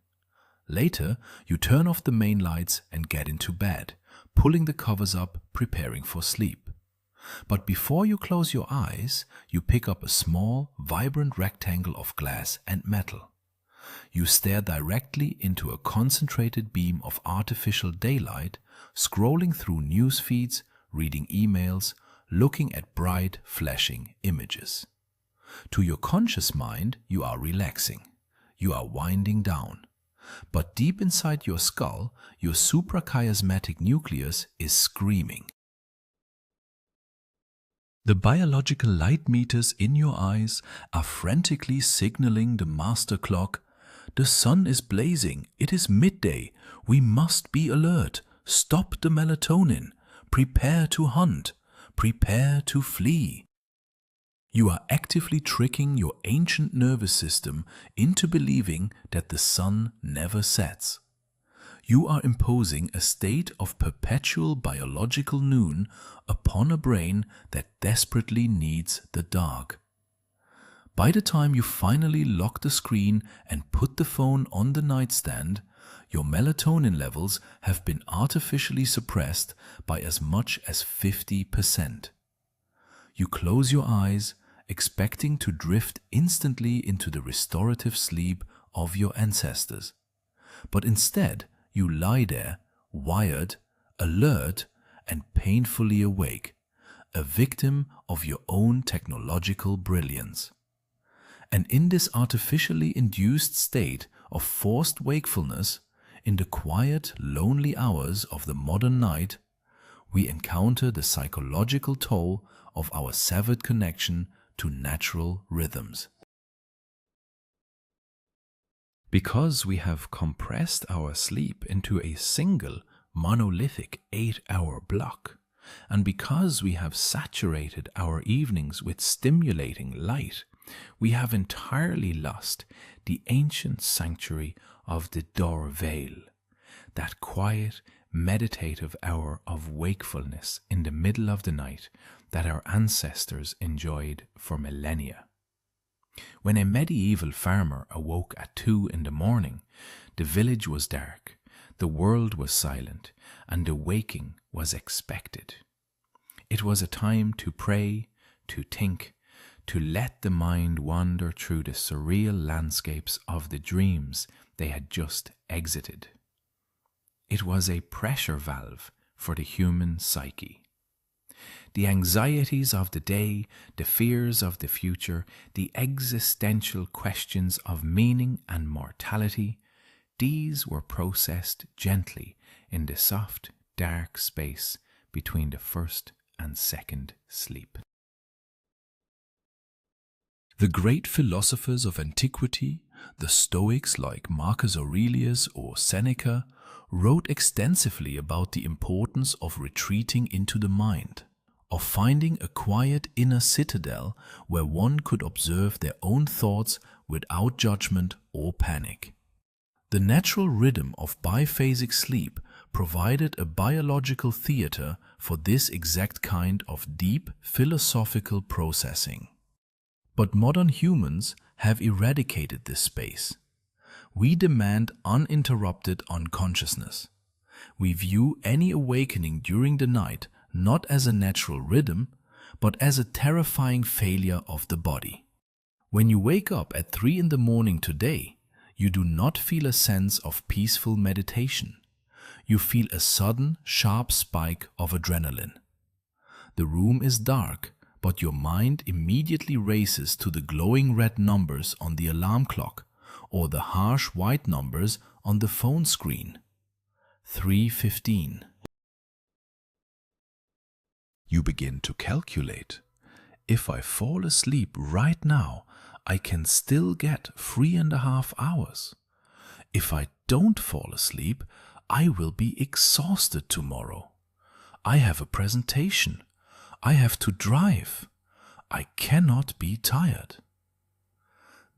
Later, you turn off the main lights and get into bed, pulling the covers up, preparing for sleep. But before you close your eyes, you pick up a small, vibrant rectangle of glass and metal. You stare directly into a concentrated beam of artificial daylight, scrolling through news feeds, reading emails, looking at bright, flashing images. To your conscious mind, you are relaxing. You are winding down. But deep inside your skull, your suprachiasmatic nucleus is screaming. The biological light meters in your eyes are frantically signaling the master clock. The sun is blazing. It is midday. We must be alert. Stop the melatonin. Prepare to hunt. Prepare to flee. You are actively tricking your ancient nervous system into believing that the sun never sets. You are imposing a state of perpetual biological noon upon a brain that desperately needs the dark. By the time you finally lock the screen and put the phone on the nightstand, your melatonin levels have been artificially suppressed by as much as 50%. You close your eyes, expecting to drift instantly into the restorative sleep of your ancestors. But instead, you lie there, wired, alert, and painfully awake, a victim of your own technological brilliance. And in this artificially induced state of forced wakefulness, in the quiet, lonely hours of the modern night, we encounter the psychological toll of our severed connection to natural rhythms. Because we have compressed our sleep into a single monolithic 8-hour block, and because we have saturated our evenings with stimulating light, we have entirely lost the ancient sanctuary of the Dor Veil, that quiet, meditative hour of wakefulness in the middle of the night that our ancestors enjoyed for millennia. When a medieval farmer awoke at 2 in the morning, the village was dark, the world was silent, and the waking was expected. It was a time to pray, to think, to let the mind wander through the surreal landscapes of the dreams they had just exited. It was a pressure valve for the human psyche. The anxieties of the day, the fears of the future, the existential questions of meaning and mortality, these were processed gently in the soft, dark space between the first and second sleep. The great philosophers of antiquity, the Stoics like Marcus Aurelius or Seneca, wrote extensively about the importance of retreating into the mind, of finding a quiet inner citadel where one could observe their own thoughts without judgment or panic. The natural rhythm of biphasic sleep provided a biological theater for this exact kind of deep philosophical processing. But modern humans have eradicated this space. We demand uninterrupted unconsciousness. We view any awakening during the night not as a natural rhythm, but as a terrifying failure of the body. When you wake up at 3 in the morning today, you do not feel a sense of peaceful meditation. You feel a sudden, sharp spike of adrenaline. The room is dark, but your mind immediately races to the glowing red numbers on the alarm clock or the harsh white numbers on the phone screen. 3:15. You begin to calculate. If I fall asleep right now, I can still get 3.5 hours. If I don't fall asleep, I will be exhausted tomorrow. I have a presentation. I have to drive. I cannot be tired.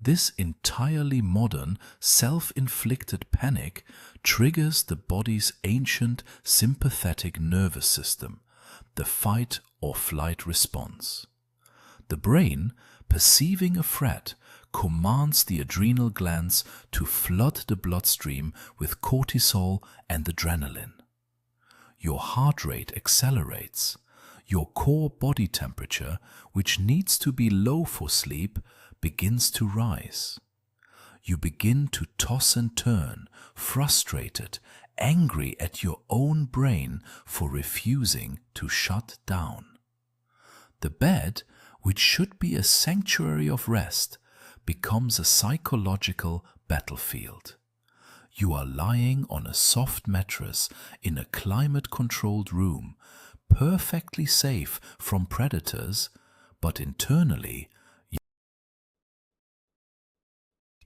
This entirely modern, self-inflicted panic triggers the body's ancient sympathetic nervous system, the fight or flight response. The brain, perceiving a threat, commands the adrenal glands to flood the bloodstream with cortisol and adrenaline. Your heart rate accelerates. Your core body temperature, which needs to be low for sleep, begins to rise. You begin to toss and turn, frustrated, angry at your own brain for refusing to shut down. The bed, which should be a sanctuary of rest, becomes a psychological battlefield. You are lying on a soft mattress in a climate-controlled room, perfectly safe from predators, but internally,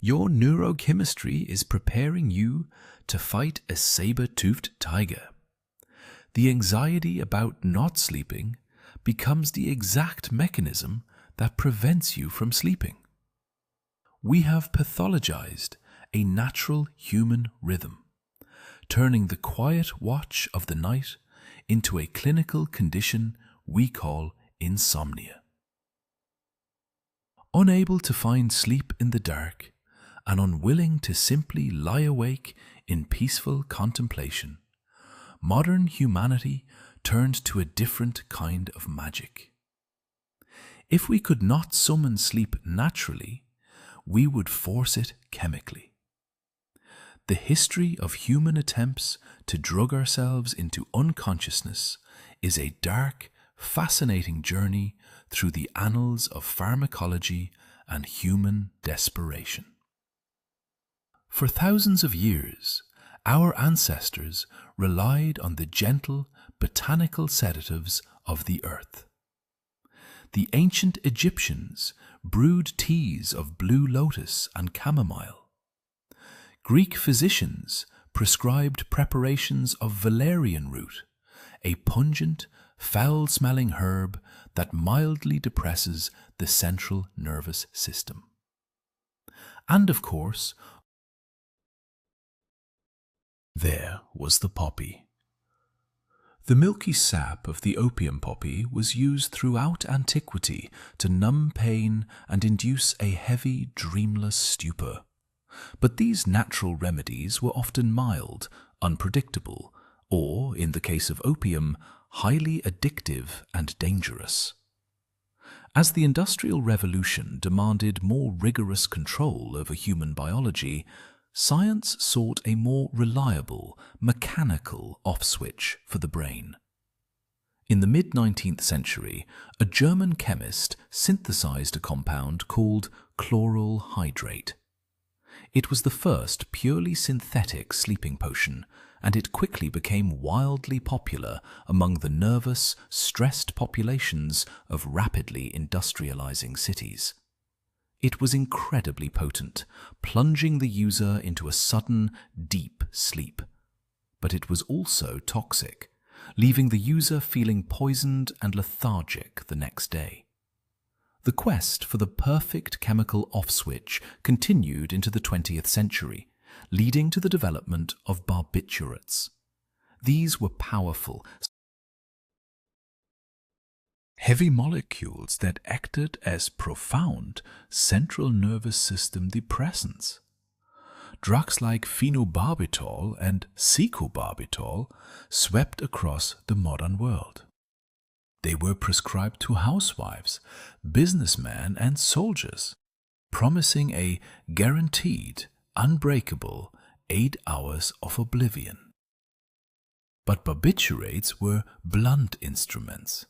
your neurochemistry is preparing you to fight a saber-toothed tiger. The anxiety about not sleeping becomes the exact mechanism that prevents you from sleeping. We have pathologized a natural human rhythm, turning the quiet watch of the night into a clinical condition we call insomnia. Unable to find sleep in the dark and unwilling to simply lie awake in peaceful contemplation, modern humanity turned to a different kind of magic. If we could not summon sleep naturally, we would force it chemically. The history of human attempts to drug ourselves into unconsciousness is a dark, fascinating journey through the annals of pharmacology and human desperation. For thousands of years, our ancestors relied on the gentle botanical sedatives of the earth. The ancient Egyptians brewed teas of blue lotus and chamomile. Greek physicians prescribed preparations of valerian root, a pungent, foul-smelling herb that mildly depresses the central nervous system. And of course, there was the poppy. The milky sap of the opium poppy was used throughout antiquity to numb pain and induce a heavy, dreamless stupor. But these natural remedies were often mild, unpredictable, or, in the case of opium, highly addictive and dangerous. As the Industrial Revolution demanded more rigorous control over human biology, science sought a more reliable, mechanical off-switch for the brain. In the mid-19th century, a German chemist synthesized a compound called chloral hydrate. It was the first purely synthetic sleeping potion, and it quickly became wildly popular among the nervous, stressed populations of rapidly industrializing cities. It was incredibly potent, plunging the user into a sudden, deep sleep. But it was also toxic, leaving the user feeling poisoned and lethargic the next day. The quest for the perfect chemical off-switch continued into the 20th century, leading to the development of barbiturates. These were powerful, heavy molecules that acted as profound central nervous system depressants. Drugs like phenobarbital and secobarbital swept across the modern world. They were prescribed to housewives, businessmen, and soldiers, promising a guaranteed, unbreakable 8 hours of oblivion. But barbiturates were blunt instruments.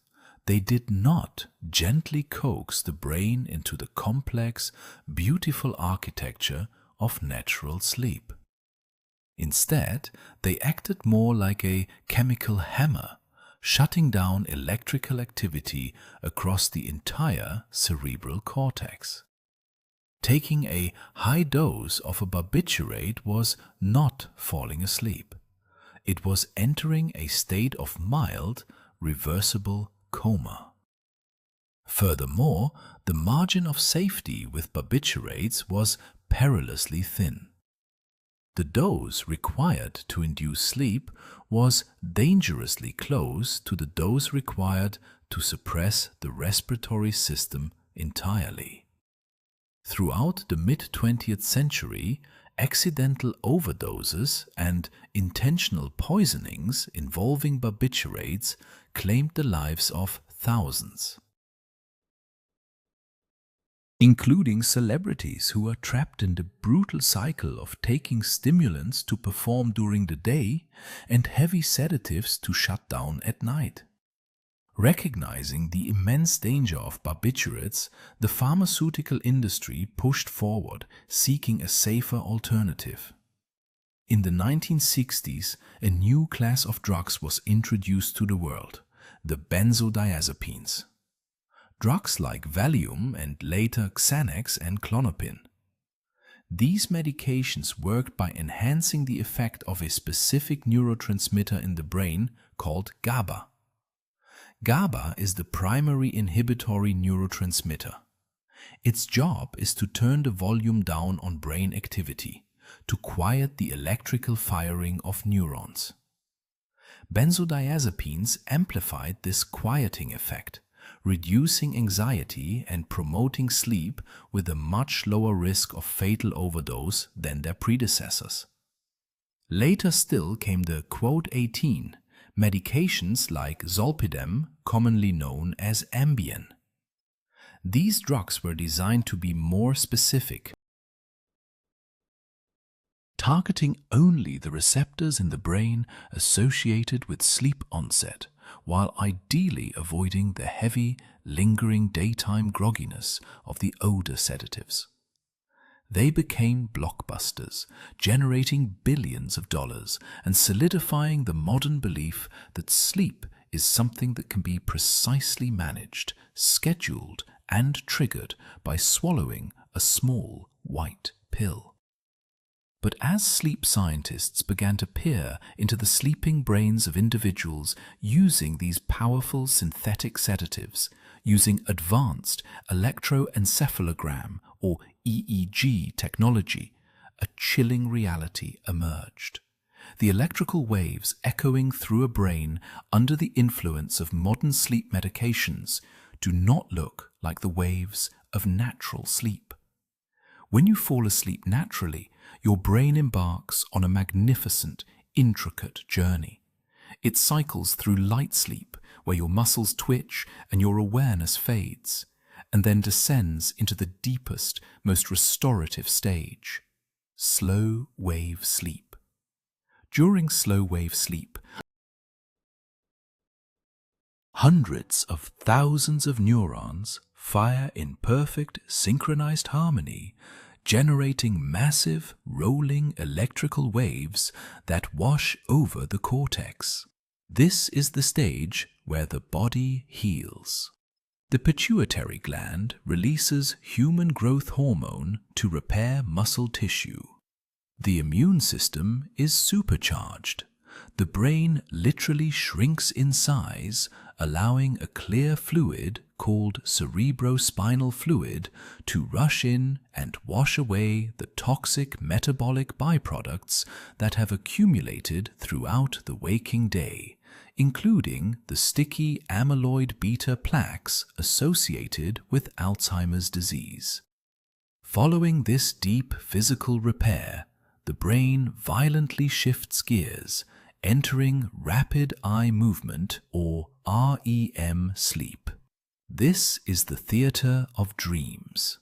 They did not gently coax the brain into the complex, beautiful architecture of natural sleep. Instead, they acted more like a chemical hammer, shutting down electrical activity across the entire cerebral cortex. Taking a high dose of a barbiturate was not falling asleep. It was entering a state of mild, reversible coma. Furthermore, the margin of safety with barbiturates was perilously thin. The dose required to induce sleep was dangerously close to the dose required to suppress the respiratory system entirely. Throughout the mid-20th century, accidental overdoses and intentional poisonings involving barbiturates claimed the lives of thousands, including celebrities who are trapped in the brutal cycle of taking stimulants to perform during the day and heavy sedatives to shut down at night. Recognizing the immense danger of barbiturates, the pharmaceutical industry pushed forward, seeking a safer alternative. In the 1960s, a new class of drugs was introduced to the world, the benzodiazepines. Drugs like Valium and later Xanax and Klonopin. These medications worked by enhancing the effect of a specific neurotransmitter in the brain called GABA. GABA is the primary inhibitory neurotransmitter. Its job is to turn the volume down on brain activity, to quiet the electrical firing of neurons. Benzodiazepines amplified this quieting effect, reducing anxiety and promoting sleep with a much lower risk of fatal overdose than their predecessors. Later still came the Quote 18, medications like zolpidem, commonly known as Ambien. These drugs were designed to be more specific, targeting only the receptors in the brain associated with sleep onset, while ideally avoiding the heavy, lingering daytime grogginess of the older sedatives. They became blockbusters, generating billions of dollars and solidifying the modern belief that sleep is something that can be precisely managed, scheduled, and triggered by swallowing a small white pill. But as sleep scientists began to peer into the sleeping brains of individuals using these powerful synthetic sedatives, using advanced electroencephalogram or EEG technology, a chilling reality emerged. The electrical waves echoing through a brain under the influence of modern sleep medications do not look like the waves of natural sleep. When you fall asleep naturally, your brain embarks on a magnificent, intricate journey. It cycles through light sleep, where your muscles twitch and your awareness fades, and then descends into the deepest, most restorative stage, slow wave sleep. During slow wave sleep, hundreds of thousands of neurons fire in perfect synchronized harmony, generating massive, rolling electrical waves that wash over the cortex. This is the stage where the body heals. The pituitary gland releases human growth hormone to repair muscle tissue. The immune system is supercharged. The brain literally shrinks in size, allowing a clear fluid called cerebrospinal fluid to rush in and wash away the toxic metabolic byproducts that have accumulated throughout the waking day, including the sticky amyloid beta plaques associated with Alzheimer's disease. Following this deep physical repair, the brain violently shifts gears, entering rapid eye movement or REM sleep. This is the theater of dreams.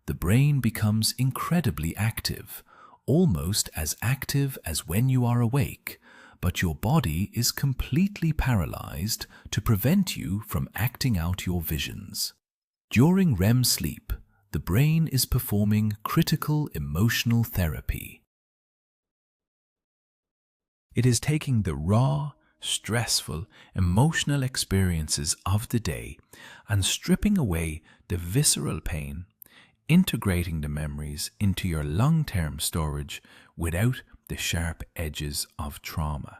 The brain becomes incredibly active, almost as active as when you are awake, but your body is completely paralyzed to prevent you from acting out your visions. During REM sleep, the brain is performing critical emotional therapy. It is taking the raw, stressful, emotional experiences of the day and stripping away the visceral pain, integrating the memories into your long-term storage without the sharp edges of trauma.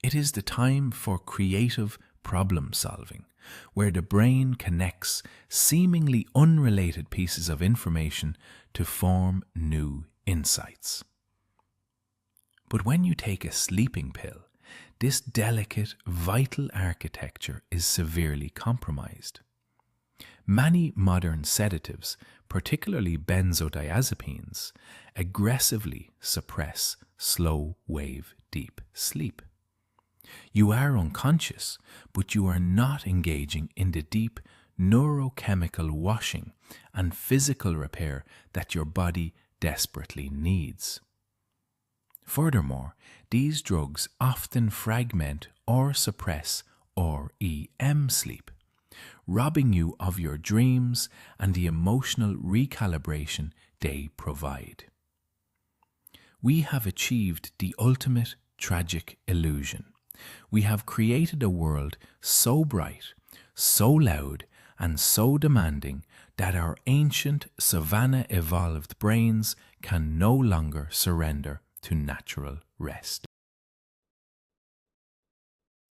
It is the time for creative problem solving, where the brain connects seemingly unrelated pieces of information to form new insights. But when you take a sleeping pill, this delicate, vital architecture is severely compromised. Many modern sedatives, particularly benzodiazepines, aggressively suppress slow-wave deep sleep. You are unconscious, but you are not engaging in the deep neurochemical washing and physical repair that your body desperately needs. Furthermore, these drugs often fragment or suppress REM sleep, robbing you of your dreams and the emotional recalibration they provide. We have achieved the ultimate tragic illusion. We have created a world so bright, so loud, and so demanding that our ancient savanna-evolved brains can no longer surrender to natural rest.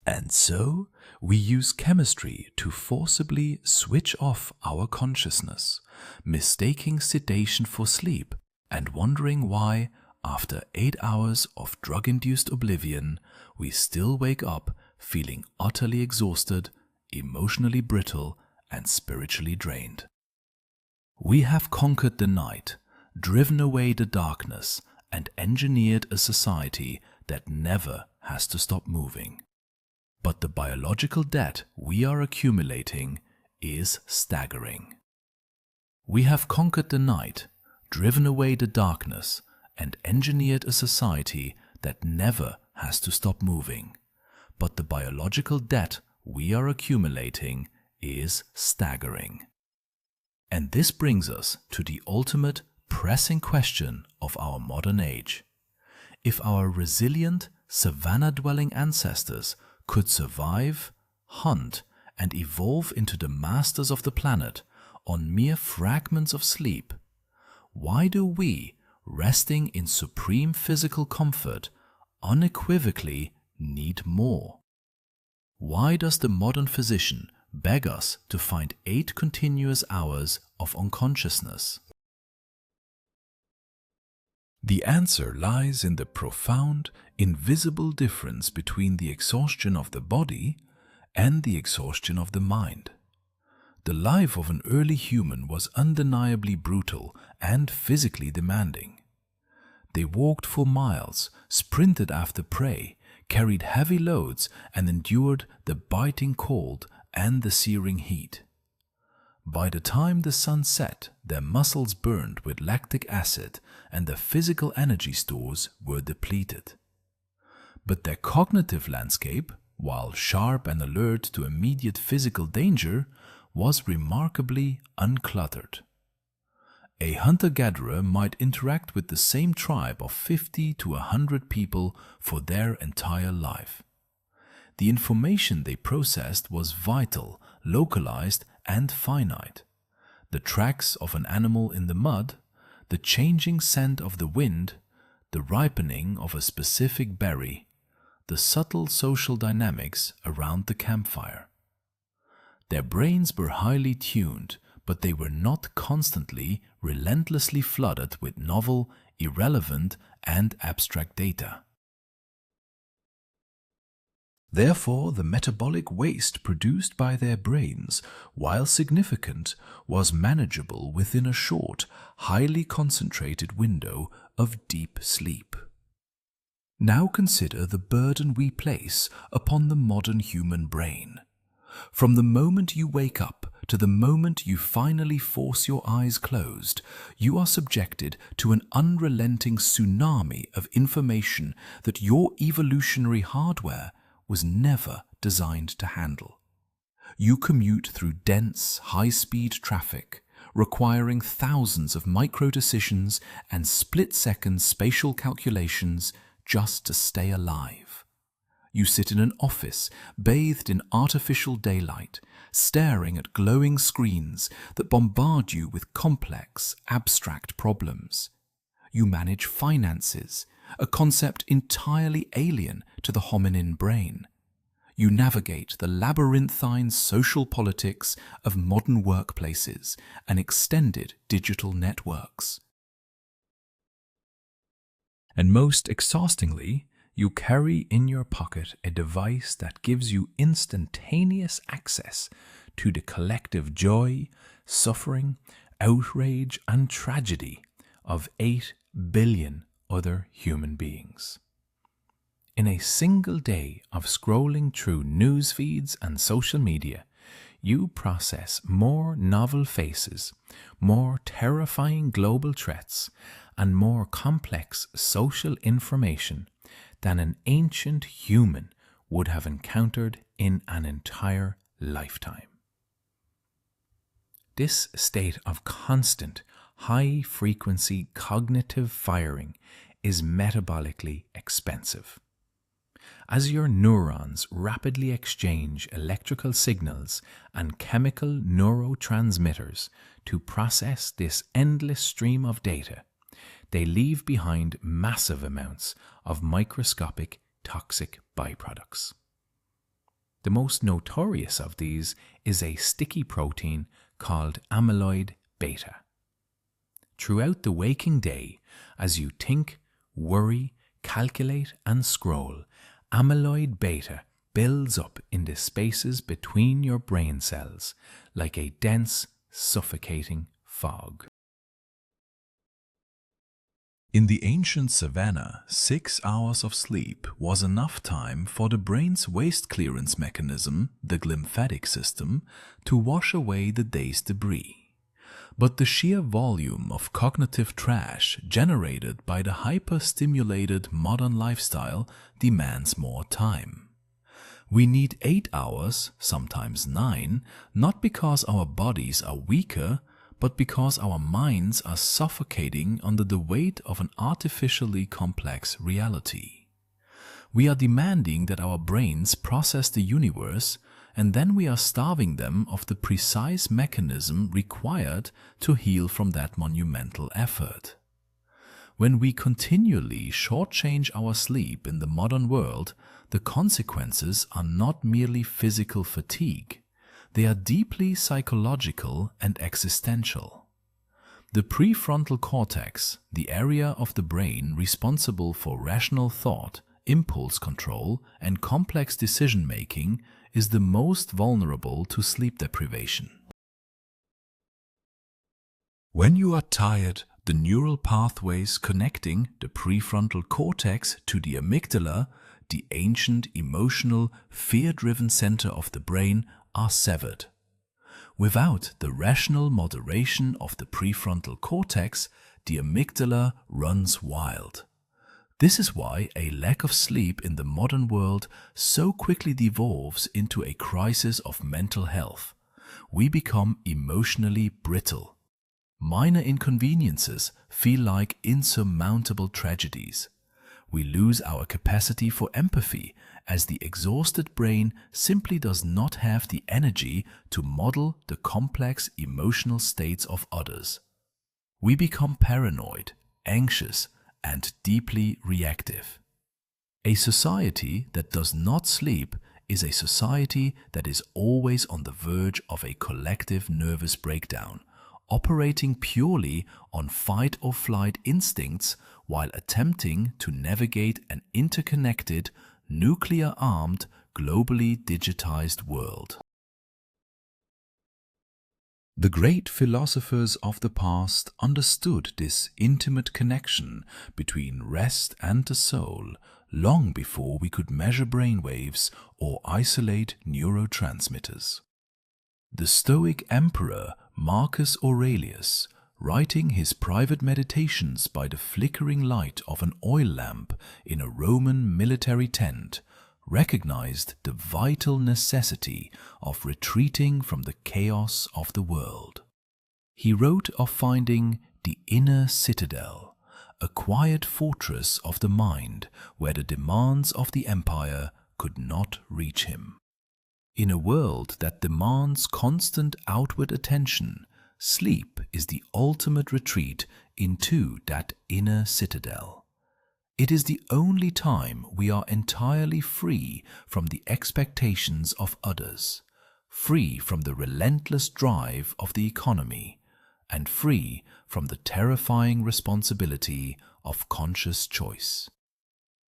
And so, we use chemistry to forcibly switch off our consciousness, mistaking sedation for sleep and wondering why, after 8 hours of drug-induced oblivion, we still wake up feeling utterly exhausted, emotionally brittle, and spiritually drained. We have conquered the night, driven away the darkness, and engineered a society that never has to stop moving. But the biological debt we are accumulating is staggering. We have conquered the night, driven away the darkness, and engineered a society that never has to stop moving. But the biological debt we are accumulating is staggering. And this brings us to the ultimate pressing question of our modern age. If our resilient, savanna-dwelling ancestors could survive, hunt, and evolve into the masters of the planet on mere fragments of sleep, why do we, resting in supreme physical comfort, unequivocally need more? Why does the modern physician beg us to find 8 continuous hours of unconsciousness? The answer lies in the profound, invisible difference between the exhaustion of the body and the exhaustion of the mind. The life of an early human was undeniably brutal and physically demanding. They walked for miles, sprinted after prey, carried heavy loads, and endured the biting cold and the searing heat. By the time the sun set, their muscles burned with lactic acid and their physical energy stores were depleted. But their cognitive landscape, while sharp and alert to immediate physical danger, was remarkably uncluttered. A hunter-gatherer might interact with the same tribe of 50 to 100 people for their entire life. The information they processed was vital, localized, and finite. The tracks of an animal in the mud, the changing scent of the wind, the ripening of a specific berry, the subtle social dynamics around the campfire. Their brains were highly tuned, but they were not constantly, relentlessly flooded with novel, irrelevant, and abstract data. Therefore, the metabolic waste produced by their brains, while significant, was manageable within a short, highly concentrated window of deep sleep. Now consider the burden we place upon the modern human brain. From the moment you wake up to the moment you finally force your eyes closed, you are subjected to an unrelenting tsunami of information that your evolutionary hardware was never designed to handle. You commute through dense, high-speed traffic, requiring thousands of micro-decisions and split-second spatial calculations just to stay alive. You sit in an office bathed in artificial daylight, staring at glowing screens that bombard you with complex, abstract problems. You manage finances, a concept entirely alien to the hominin brain. You navigate the labyrinthine social politics of modern workplaces and extended digital networks. And most exhaustingly, you carry in your pocket a device that gives you instantaneous access to the collective joy, suffering, outrage, and tragedy of 8 billion other human beings. In a single day of scrolling through news feeds and social media, you process more novel faces, more terrifying global threats, and more complex social information than an ancient human would have encountered in an entire lifetime. This state of constant, high-frequency cognitive firing is metabolically expensive. As your neurons rapidly exchange electrical signals and chemical neurotransmitters to process this endless stream of data, they leave behind massive amounts of microscopic toxic byproducts. The most notorious of these is a sticky protein called amyloid beta. Throughout the waking day, as you think, worry, calculate, and scroll, amyloid beta builds up in the spaces between your brain cells like a dense, suffocating fog. In the ancient savannah, 6 hours of sleep was enough time for the brain's waste clearance mechanism, the glymphatic system, to wash away the day's debris. But the sheer volume of cognitive trash generated by the hyper-stimulated modern lifestyle demands more time. We need 8 hours, sometimes 9, not because our bodies are weaker, but because our minds are suffocating under the weight of an artificially complex reality. We are demanding that our brains process the universe, and then we are starving them of the precise mechanism required to heal from that monumental effort. When we continually shortchange our sleep in the modern world, the consequences are not merely physical fatigue. They are deeply psychological and existential. The prefrontal cortex, the area of the brain responsible for rational thought, impulse control, and complex decision-making, is the most vulnerable to sleep deprivation. When you are tired, the neural pathways connecting the prefrontal cortex to the amygdala, the ancient emotional, fear-driven center of the brain, are severed. Without the rational moderation of the prefrontal cortex, the amygdala runs wild. This is why a lack of sleep in the modern world so quickly devolves into a crisis of mental health. We become emotionally brittle. Minor inconveniences feel like insurmountable tragedies. We lose our capacity for empathy as the exhausted brain simply does not have the energy to model the complex emotional states of others. We become paranoid, anxious, and deeply reactive. A society that does not sleep is a society that is always on the verge of a collective nervous breakdown, operating purely on fight-or-flight instincts while attempting to navigate an interconnected, nuclear-armed, globally digitized world. The great philosophers of the past understood this intimate connection between rest and the soul long before we could measure brainwaves or isolate neurotransmitters. The Stoic emperor Marcus Aurelius, writing his private meditations by the flickering light of an oil lamp in a Roman military tent, recognized the vital necessity of retreating from the chaos of the world. He wrote of finding the inner citadel, a quiet fortress of the mind where the demands of the empire could not reach him. In a world that demands constant outward attention, sleep is the ultimate retreat into that inner citadel. It is the only time we are entirely free from the expectations of others, free from the relentless drive of the economy, and free from the terrifying responsibility of conscious choice.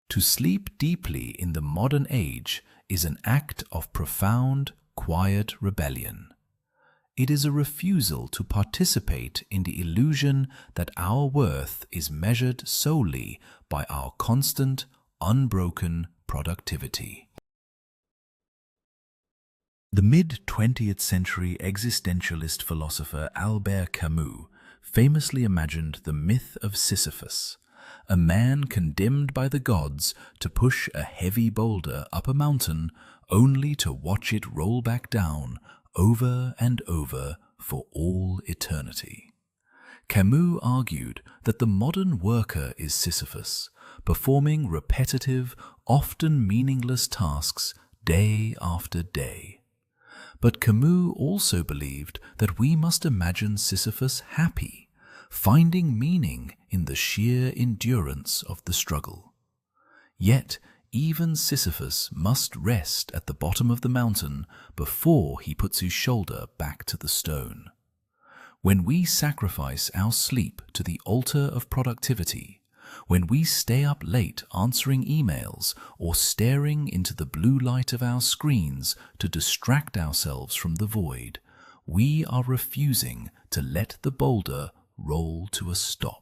To sleep deeply in the modern age is an act of profound, quiet rebellion. It is a refusal to participate in the illusion that our worth is measured solely by our constant, unbroken productivity. The mid-20th century existentialist philosopher Albert Camus famously imagined the myth of Sisyphus, a man condemned by the gods to push a heavy boulder up a mountain only to watch it roll back down over and over for all eternity. Camus argued that the modern worker is Sisyphus, performing repetitive, often meaningless tasks day after day. But Camus also believed that we must imagine Sisyphus happy, finding meaning in the sheer endurance of the struggle. Yet, even Sisyphus must rest at the bottom of the mountain before he puts his shoulder back to the stone. When we sacrifice our sleep to the altar of productivity, when we stay up late answering emails or staring into the blue light of our screens to distract ourselves from the void, we are refusing to let the boulder roll to a stop.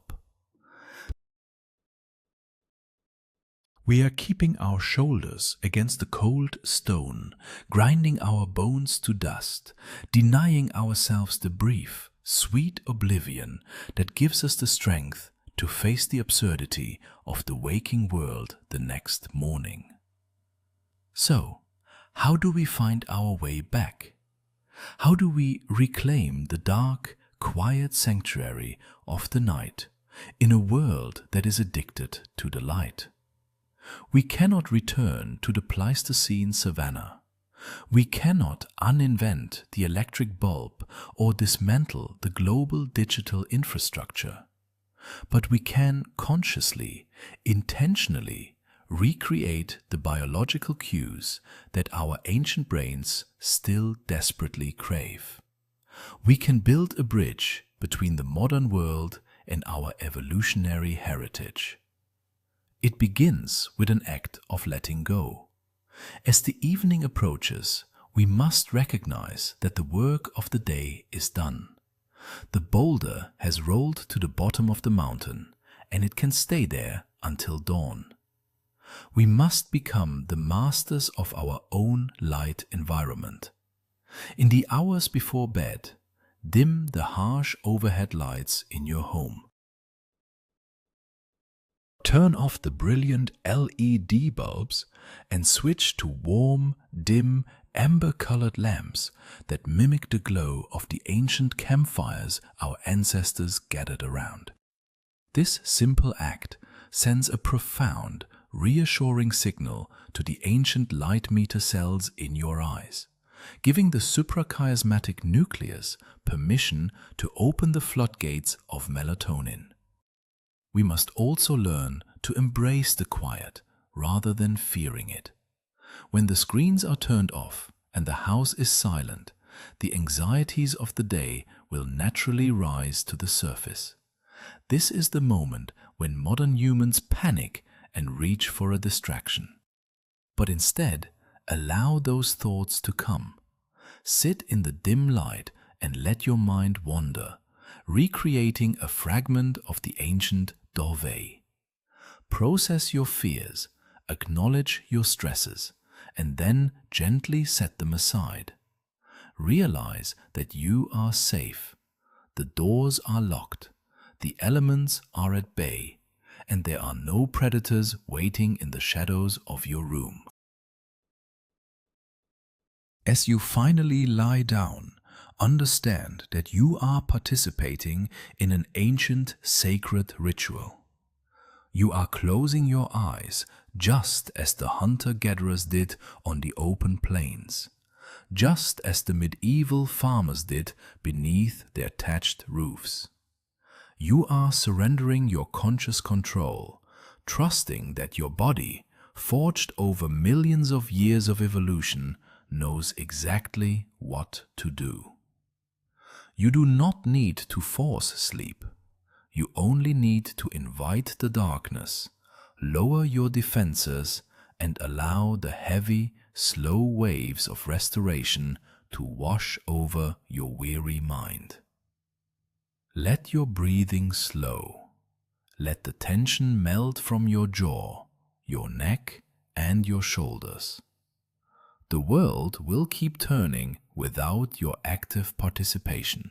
We are keeping our shoulders against the cold stone, grinding our bones to dust, denying ourselves the brief, sweet oblivion that gives us the strength to face the absurdity of the waking world the next morning. So, how do we find our way back? How do we reclaim the dark, quiet sanctuary of the night in a world that is addicted to the light? We cannot return to the Pleistocene savanna. We cannot uninvent the electric bulb or dismantle the global digital infrastructure. But we can consciously, intentionally recreate the biological cues that our ancient brains still desperately crave. We can build a bridge between the modern world and our evolutionary heritage. It begins with an act of letting go. As the evening approaches, we must recognize that the work of the day is done. The boulder has rolled to the bottom of the mountain, and it can stay there until dawn. We must become the masters of our own light environment. In the hours before bed, dim the harsh overhead lights in your home. Turn off the brilliant LED bulbs and switch to warm, dim, amber-colored lamps that mimic the glow of the ancient campfires our ancestors gathered around. This simple act sends a profound, reassuring signal to the ancient light meter cells in your eyes, giving the suprachiasmatic nucleus permission to open the floodgates of melatonin. We must also learn to embrace the quiet rather than fearing it. When the screens are turned off and the house is silent, the anxieties of the day will naturally rise to the surface. This is the moment when modern humans panic and reach for a distraction. But instead, allow those thoughts to come. Sit in the dim light and let your mind wander, recreating a fragment of the ancient Dorvey. Process your fears, acknowledge your stresses, and then gently set them aside. Realize that you are safe. The doors are locked, the elements are at bay, and there are no predators waiting in the shadows of your room. As you finally lie down, understand that you are participating in an ancient sacred ritual. You are closing your eyes just as the hunter-gatherers did on the open plains, just as the medieval farmers did beneath their thatched roofs. You are surrendering your conscious control, trusting that your body, forged over millions of years of evolution, knows exactly what to do. You do not need to force sleep. You only need to invite the darkness, lower your defenses, and allow the heavy, slow waves of restoration to wash over your weary mind. Let your breathing slow. Let the tension melt from your jaw, your neck, and your shoulders. The world will keep turning without your active participation.